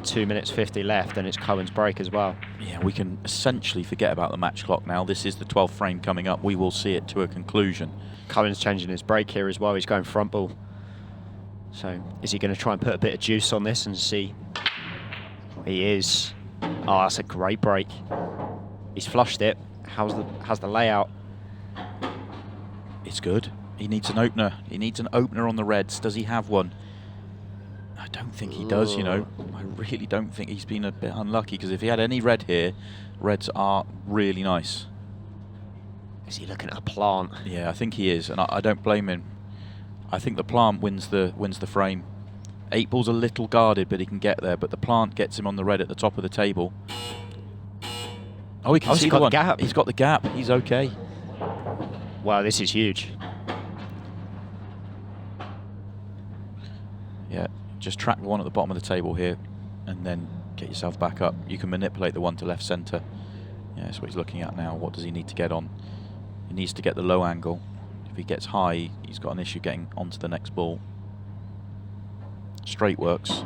2 minutes 50 left, and it's Cohen's break as well. Yeah, we can essentially forget about the match clock now. This is the 12th frame coming up. We will see it to a conclusion. Cohen's changing his break here as well. He's going front ball. So is he going to try and put a bit of juice on this and see? He is. Oh, that's a great break. He's flushed it. How's the layout? It's good. He needs an opener. He needs an opener on the reds. Does he have one? I don't think he does, you know. I really don't think. He's been a bit unlucky, because if he had any red here, reds are really nice. Is he looking at a plant? Yeah, I think he is, and I don't blame him. I think the plant wins the frame. 8 ball's a little guarded, but he can get there, but the plant gets him on the red at the top of the table. Oh, he can see the one. Gap. He's got the gap. He's okay. Wow, this is huge. Yeah, just track the one at the bottom of the table here, and then get yourself back up. You can manipulate the one to left centre. Yeah, that's what he's looking at now. What does he need to get on? He needs to get the low angle. If he gets high, he's got an issue getting onto the next ball. Straight works.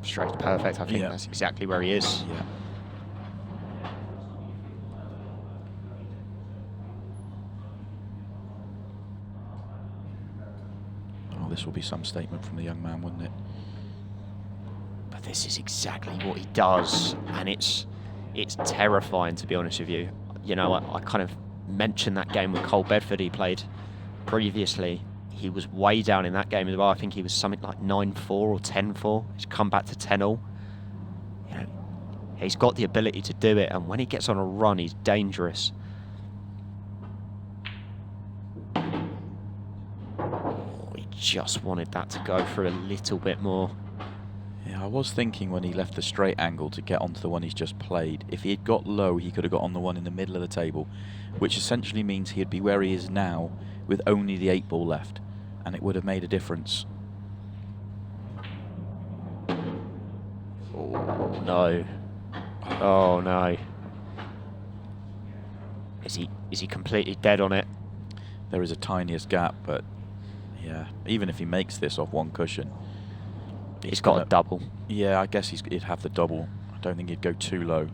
Straight's perfect. I think that's exactly where he is. Yeah. this will be some statement from the young man, wouldn't it? But this is exactly what he does, and it's terrifying, to be honest with you. You know, I kind of mentioned that game with Cole Bedford he played previously. He was way down in that game as well. I think he was something like 9-4 or 10-4. He's come back to 10-all. You know, he's got the ability to do it, and when he gets on a run, he's dangerous. He just wanted that to go through a little bit more. Yeah, I was thinking when he left the straight angle to get onto the one he's just played, if he had got low, he could have got on the one in the middle of the table, which essentially means he'd be where he is now with only the 8-ball left, and it would have made a difference. Oh no. Oh no. Is he completely dead on it? There is a tiniest gap, but yeah, even if he makes this off one cushion, he's got a double. Yeah, I guess he'd have the double. I don't think he'd go too low,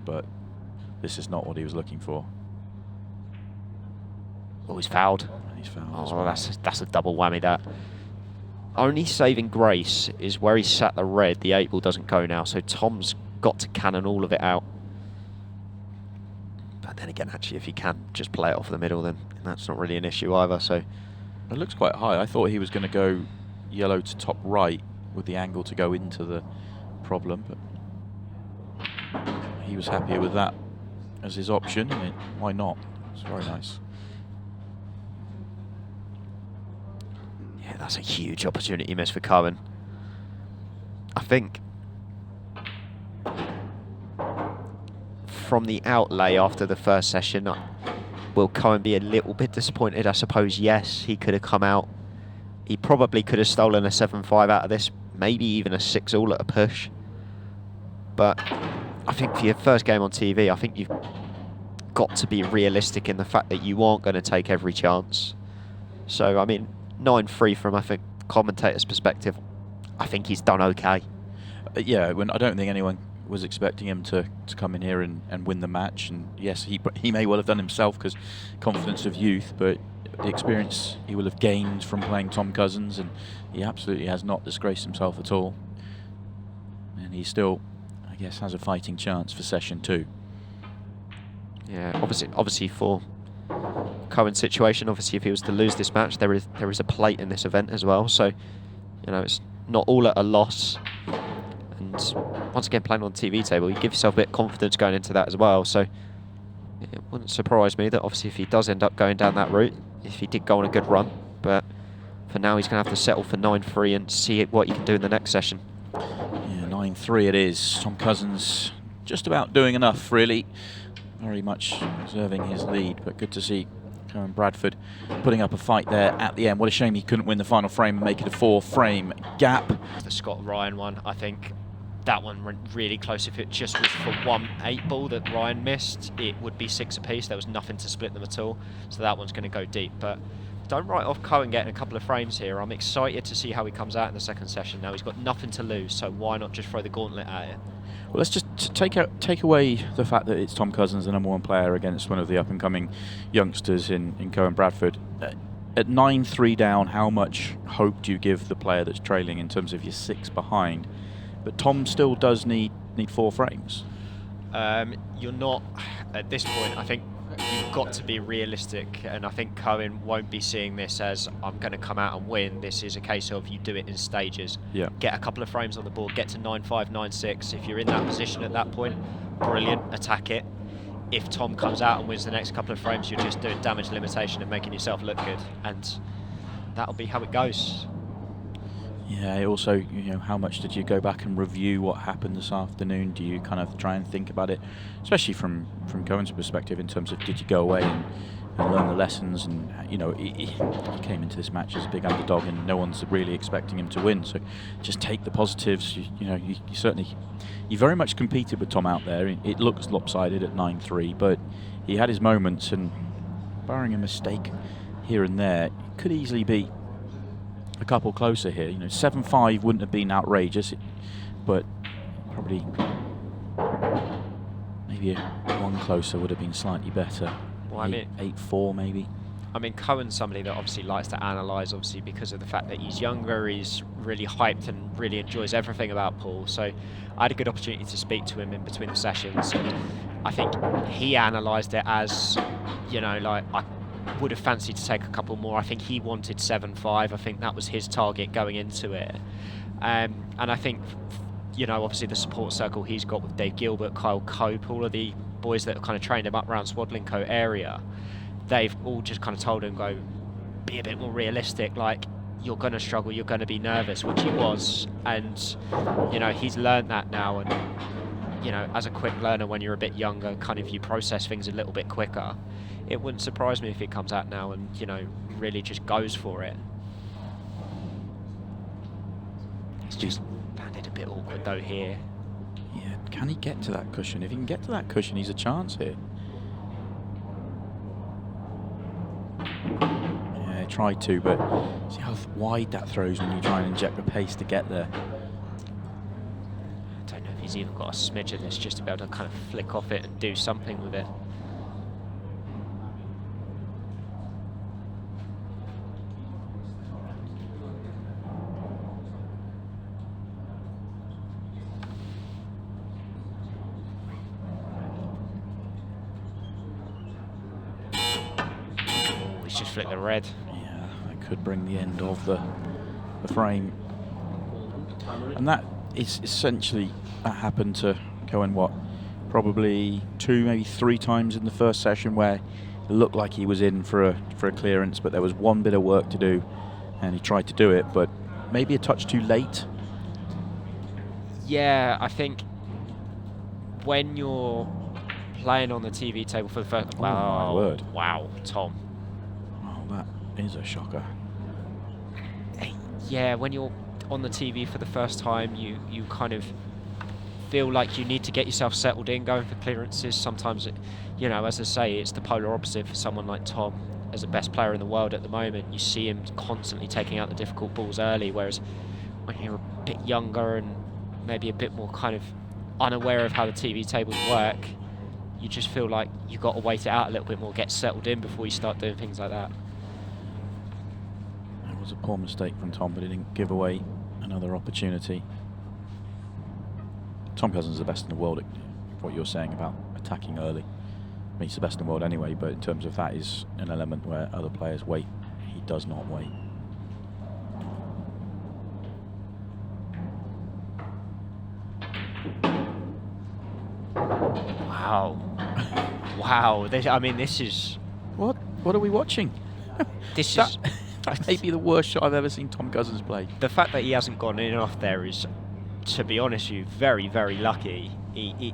but this is not what he was looking for. Oh, he's fouled. And he's fouled. Oh, well. that's a double whammy, that. Only saving grace is where he sat the red. The 8-ball doesn't go now, so Tom's got to cannon all of it out. But then again, actually, if he can just play it off the middle, then that's not really an issue either. So it looks quite high. I thought he was going to go yellow to top right with the angle to go into the problem, but he was happier with that as his option. I mean, why not? It's very nice. Yeah, that's a huge opportunity miss for Cohen. I think from the outlay after the first session, will Cohen be a little bit disappointed? I suppose yes, he could have come out. He probably could have stolen a 7-5 out of this, maybe even a 6-all at a push. But I think for your first game on TV, I think you've got to be realistic in the fact that you aren't going to take every chance. So, I mean, 9-3 from, I think, commentator's perspective, I think he's done okay. Yeah, I don't think anyone was expecting him to come in here and win the match. And yes, he may well have done himself because confidence of youth, but the experience he will have gained from playing Tom Cousins, and he absolutely has not disgraced himself at all. And he still, I guess, has a fighting chance for session 2. Yeah, obviously for Cohen's situation, obviously if he was to lose this match, there is a plate in this event as well. So, you know, it's not all at a loss. And once again, playing on the TV table, you give yourself a bit of confidence going into that as well. So it wouldn't surprise me that obviously if he does end up going down that route, if he did go on a good run, but for now he's going to have to settle for 9-3 and see what he can do in the next session. Yeah, 9-3 it is. Tom Cousins just about doing enough, really. Very much preserving his lead, but good to see Cohen Bradford putting up a fight there at the end. What a shame he couldn't win the final frame and make it a 4-frame gap. The Scott Ryan one, I think that one went really close. If it just was for one 8-ball that Ryan missed, it would be 6 apiece. There was nothing to split them at all. So that one's going to go deep. But don't write off Cohen getting a couple of frames here. I'm excited to see how he comes out in the second session. Now he's got nothing to lose, so why not just throw the gauntlet at it? Well, let's just take away the fact that it's Tom Cousins, the #1 player, against one of the up-and-coming youngsters in Cohen Bradford. At 9-3 down, how much hope do you give the player that's trailing in terms of your 6 behind? But Tom still does need 4 frames. You're not, at this point, I think you've got to be realistic, and I think Cohen won't be seeing this as I'm going to come out and win. This is a case of you do it in stages. Yeah. Get a couple of frames on the board, get to 9-5, 9-6. If you're in that position at that point, brilliant, attack it. If Tom comes out and wins the next couple of frames, you're just doing damage limitation and making yourself look good, and that'll be how it goes. Yeah, also, you know, how much did you go back and review what happened this afternoon? Do you kind of try and think about it, especially from Cohen's perspective, in terms of did you go away and learn the lessons? And, you know, he came into this match as a big underdog and no one's really expecting him to win. So just take the positives. You know, you certainly, you very much competed with Tom out there. It looks lopsided at 9-3, but he had his moments, and barring a mistake here and there, it could easily be a couple closer here. You know, 7-5 wouldn't have been outrageous, but probably maybe one closer would have been slightly better. Well, I mean, 8-4 maybe. I mean, Cohen's somebody that obviously likes to analyse, obviously because of the fact that he's younger, he's really hyped and really enjoys everything about Paul. So I had a good opportunity to speak to him in between the sessions, and I think he analysed it as, you know, like, I would have fancied to take a couple more. I think he wanted 7-5. I think that was his target going into it. And I think, you know, obviously the support circle he's got with Dave Gilbert, Kyle Cope, all of the boys that have kind of trained him up around Swadlincote Coat area, they've all just kind of told him, go, be a bit more realistic, like, you're going to struggle, you're going to be nervous, which he was. And, you know, he's learned that now. And, you know, as a quick learner, when you're a bit younger, kind of you process things a little bit quicker. It wouldn't surprise me if he comes out now and, you know, really just goes for it. It's just landed a bit awkward though here. Yeah, can he get to that cushion? If he can get to that cushion, he's a chance here. Yeah, tried to, but see how wide that throws when you try and inject the pace to get there. I don't know if he's even got a smidge of this just to be able to kind of flick off it and do something with it. Just flick the red. Yeah, that could bring the end of the frame. And that is essentially, that happened to Cohen, what, probably 2, maybe 3 times in the first session where it looked like he was in for a clearance, but there was one bit of work to do, and he tried to do it, but maybe a touch too late. Yeah, I think when you're playing on the TV table for the first... Wow, my word. Wow, Tom. That is a shocker. Yeah, when you're on the TV for the first time, you kind of feel like you need to get yourself settled in, going for clearances. Sometimes, you know, as I say, it's the polar opposite for someone like Tom. As the best player in the world at the moment, you see him constantly taking out the difficult balls early, whereas when you're a bit younger and maybe a bit more kind of unaware of how the TV tables work, you just feel like you've got to wait it out a little bit more, get settled in before you start doing things like that. It was a poor mistake from Tom, but he didn't give away another opportunity. Tom Cousins is the best in the world at what you're saying about attacking early. I mean, he's the best in the world anyway, but in terms of that is an element where other players wait. He does not wait. Wow. Wow. I mean, this is... What are we watching? This is... That may be the worst shot I've ever seen Tom Cousins play. The fact that he hasn't gone in and off there is, to be honest with you, very, very lucky. I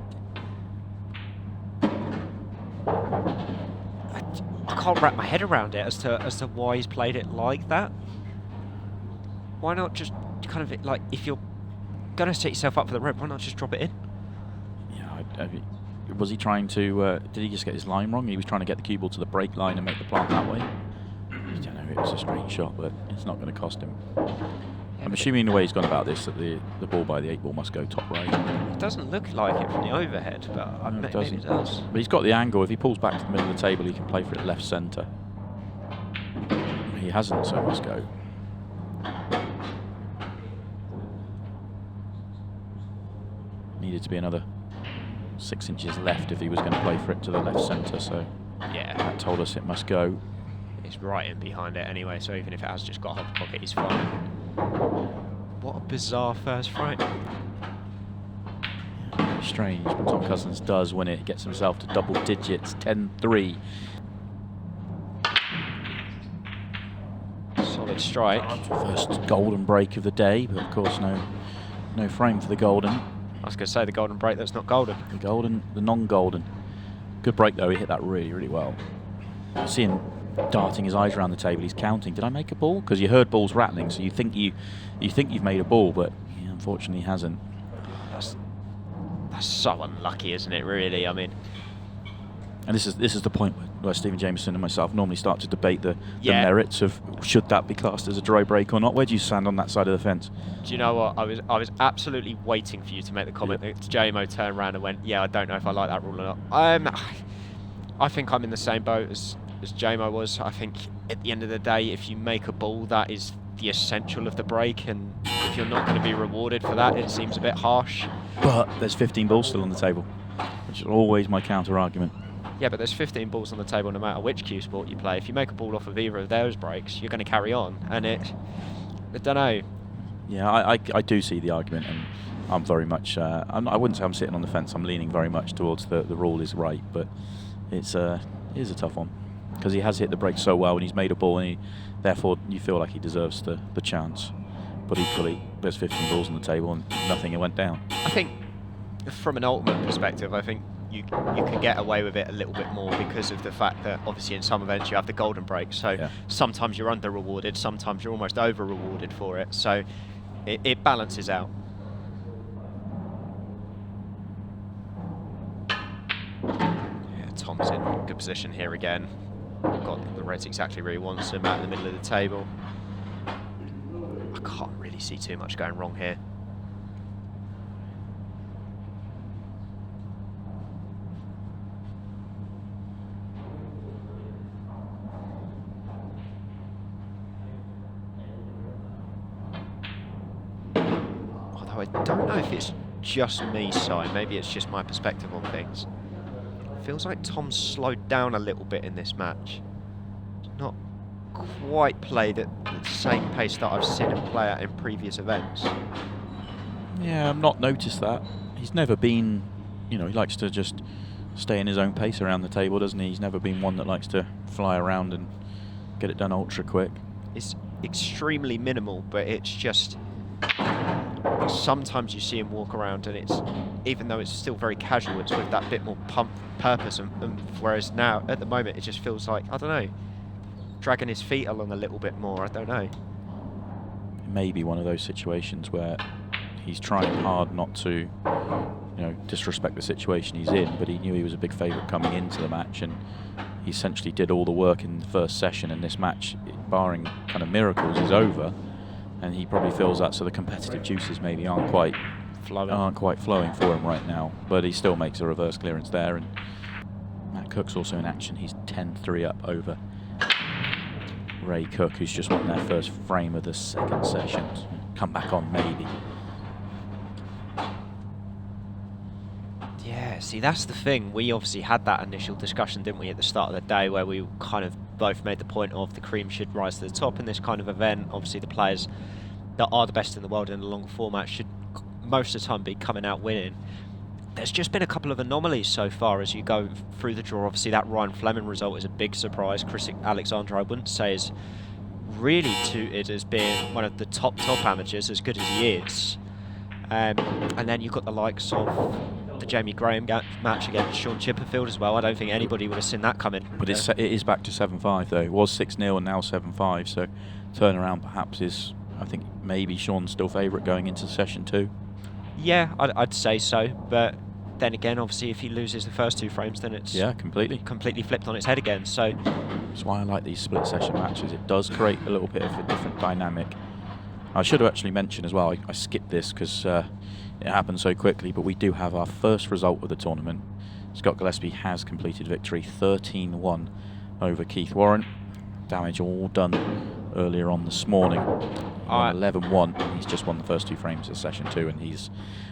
can't wrap my head around it as to why he's played it like that. Why not just kind of, like, if you're going to set yourself up for the red, why not just drop it in? Yeah, was he trying to, did he just get his line wrong? He was trying to get the cue ball to the break line and make the plant that way? I don't know, it was a strange shot, but it's not going to cost him. Yeah, I'm assuming the way he's gone about this, that the ball by the 8 ball must go top right. It doesn't look like it from the overhead, but No, maybe it does. But he's got the angle. If he pulls back to the middle of the table, he can play for it left centre. He hasn't, so it must go. Needed to be another 6 inches left if he was going to play for it to the left centre, so yeah, that told us it must go. It's right in behind it anyway, so even if it has just got a hot pocket, he's fine. What a bizarre first frame. Very strange, but Tom Cousins does win it. He gets himself to double digits, 10-3. Solid strike. First golden break of the day, but of course no frame for the golden. I was going to say the golden break that's not golden. The non-golden. Good break though, he hit that really, really well. I see him darting his eyes around the table, he's counting. Did I make a ball? Because you heard balls rattling, so you think you've made a ball, but he unfortunately hasn't. That's so unlucky, isn't it, really? I mean... And this is the point where Stephen Jameson and myself normally start to debate the merits of should that be classed as a dry break or not. Where do you stand on that side of the fence? Do you know what? I was absolutely waiting for you to make the comment that JMO turned around and went, yeah, I don't know if I like that rule or not. I think I'm in the same boat as as JMO was. I think at the end of the day, if you make a ball, that is the essential of the break, and if you're not going to be rewarded for that, it seems a bit harsh. But there's 15 balls still on the table, which is always my counter-argument. Yeah, but there's 15 balls on the table no matter which cue sport you play. If you make a ball off of either of those breaks, you're going to carry on, and I don't know. Yeah, I do see the argument, and I'm very much, I wouldn't say I'm sitting on the fence, I'm leaning very much towards the rule is right, but it is a tough one, because he has hit the break so well, and he's made a ball, and therefore you feel like he deserves the chance. But equally, there's 15 balls on the table, and nothing went down. I think, from an ultimate perspective, I think you can get away with it a little bit more because of the fact that obviously in some events you have the golden break, so yeah. Sometimes you're under rewarded, sometimes you're almost over rewarded for it, so it balances out. Yeah, Tom's in good position here again. Got the reds exactly where he wants him, out in the middle of the table. I can't really see too much going wrong here. I don't know if it's just me, Si, maybe it's just my perspective on things. It feels like Tom's slowed down a little bit in this match. He's not quite played at the same pace that I've seen him play at in previous events. Yeah, I've not noticed that. He's never been, he likes to just stay in his own pace around the table, doesn't he? He's never been one that likes to fly around and get it done ultra quick. It's extremely minimal, but it's just... Sometimes you see him walk around and it's, even though it's still very casual, it's with that bit more purpose, and whereas now, at the moment, it just feels like, I don't know, dragging his feet along a little bit more, I don't know. It may be one of those situations where he's trying hard not to, disrespect the situation he's in, but he knew he was a big favourite coming into the match, and he essentially did all the work in the first session, and this match, barring kind of miracles, is over. And he probably feels that, so the competitive juices maybe aren't quite flowing for him right now. But he still makes a reverse clearance there, and Matt Cook's also in action. He's 10-3 up over Ray Cook, who's just won their first frame of the second session. Come back on, maybe. Yeah, see, that's the thing. We obviously had that initial discussion, didn't we, at the start of the day, where we kind of both made the point of the cream should rise to the top in this kind of event. Obviously, the players that are the best in the world in a long format should most of the time be coming out winning. There's just been a couple of anomalies so far as you go through the draw. Obviously, that Ryan Fleming result is a big surprise. Chris Alexander, I wouldn't say is really touted as being one of the top amateurs, as good as he is. And then you've got the likes of the Jamie Graham match against Sean Chipperfield as well. I don't think anybody would have seen that coming. But it is back to 7-5 though. It was 6-0 and now 7-5, so turnaround perhaps is, I think maybe Sean's still favourite going into session 2. Yeah, I'd say so, but then again, obviously if he loses the first 2 frames, then it's completely flipped on its head again. So that's why I like these split session matches. It does create a little bit of a different dynamic. I should have actually mentioned as well, I skipped this because it happened so quickly, but we do have our first result of the tournament. Scott Gillespie has completed victory, 13-1 over Keith Warren. Damage all done earlier on this morning. 11-1. He's just won the first 2 frames of session 2, and he's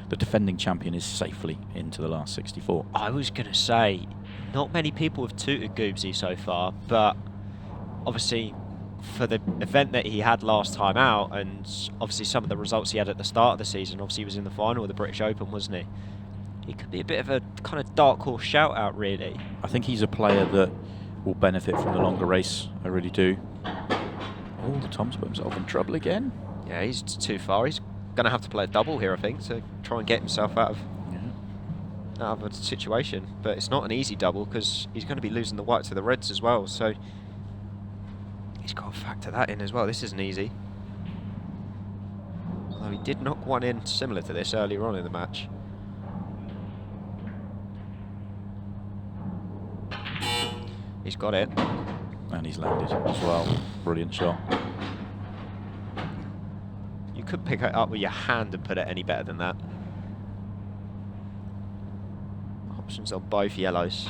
the defending champion is safely into the last 64. I was going to say, not many people have tooted Goobsy so far, but obviously for the event that he had last time out, and obviously some of the results he had at the start of the season, obviously he was in the final of the British Open, wasn't he? He could be a bit of a kind of dark horse shout out, really. I think he's a player that will benefit from the longer race, I really do. Oh, Tom's put himself in trouble again. Yeah, he's too far. He's going to have to play a double here, I think, to try and get himself out of a situation. But it's not an easy double because he's going to be losing the white to the reds as well, so he's got to factor that in as well. This isn't easy. Although he did knock one in similar to this earlier on in the match. He's got it. And he's landed as well. Brilliant shot. You could pick it up with your hand and put it any better than that. Options on both yellows.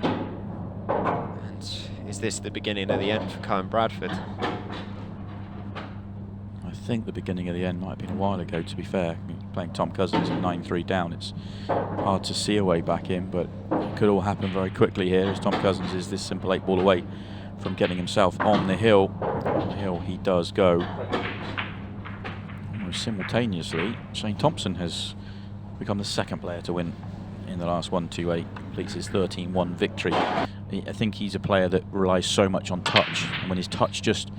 And Is this the beginning of the end for Cohen Bradford? I think the beginning of the end might have been a while ago, to be fair. I mean, playing Tom Cousins at 9-3 down, it's hard to see a way back in, but it could all happen very quickly here, as Tom Cousins is this simple 8-ball away from getting himself on the hill. On the hill he does go. Almost simultaneously, Shane Thompson has become the second player to win in the last 1-2-8, completes his 13-1 victory. I think he's a player that relies so much on touch, and when his touch just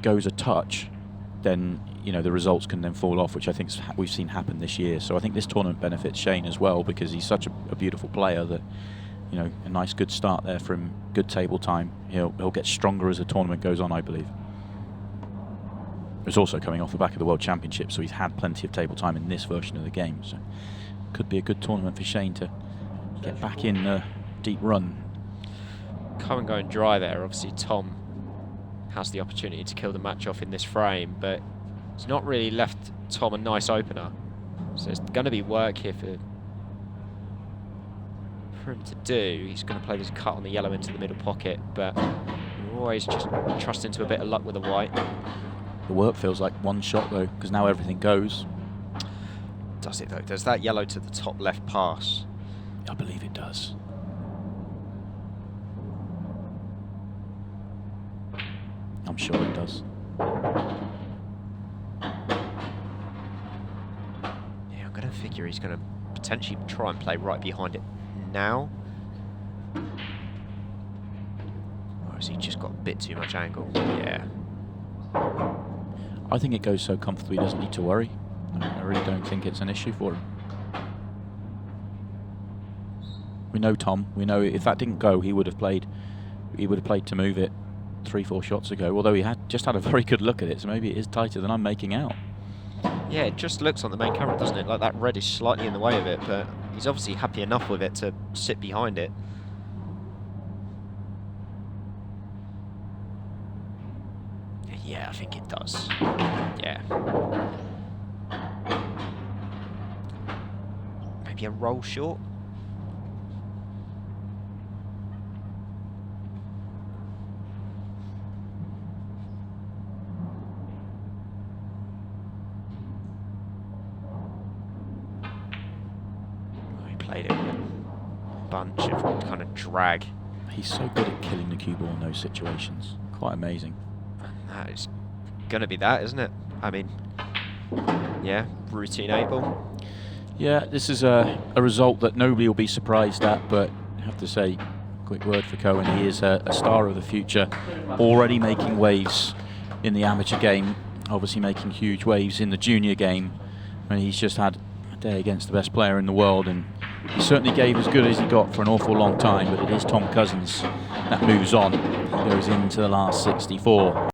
goes a touch, then the results can then fall off, which I think we've seen happen this year. So I think this tournament benefits Shane as well, because he's such a beautiful player that a nice good start there for him, good table time. He'll get stronger as the tournament goes on, I believe. He's also coming off the back of the World Championship, so he's had plenty of table time in this version of the game. So could be a good tournament for Shane to get back in a deep run. Cohen going dry there. Obviously Tom has the opportunity to kill the match off in this frame, but it's not really left Tom a nice opener. So there's going to be work here for him to do. He's going to play this cut on the yellow into the middle pocket, but always just trust into a bit of luck with the white. The work feels like one shot though, because now everything goes. Does it though? Does that yellow to the top left pass? I believe it does. I'm sure it does. Yeah, I'm going to figure he's going to potentially try and play right behind it now. Or has he just got a bit too much angle? Yeah. I think it goes so comfortably he doesn't need to worry. I really don't think it's an issue for him. We know Tom. We know if that didn't go, he would have played to move it 3-4 shots ago. Although he just had a very good look at it, so maybe it is tighter than I'm making out. Yeah, it just looks on the main camera, doesn't it? Like that red is slightly in the way of it, but he's obviously happy enough with it to sit behind it. Yeah, I think it does. Yeah. Maybe a roll short. He played it with a bunch of kind of drag. He's so good at killing the cue ball in those situations. Quite amazing. That is going to be that, isn't it? I mean, yeah, routine 8-ball. Yeah, this is a result that nobody will be surprised at, but I have to say, quick word for Cohen, he is a star of the future, already making waves in the amateur game, obviously making huge waves in the junior game, and he's just had a day against the best player in the world, and he certainly gave as good as he got for an awful long time, but it is Tom Cousins that moves on. He goes into the last 64.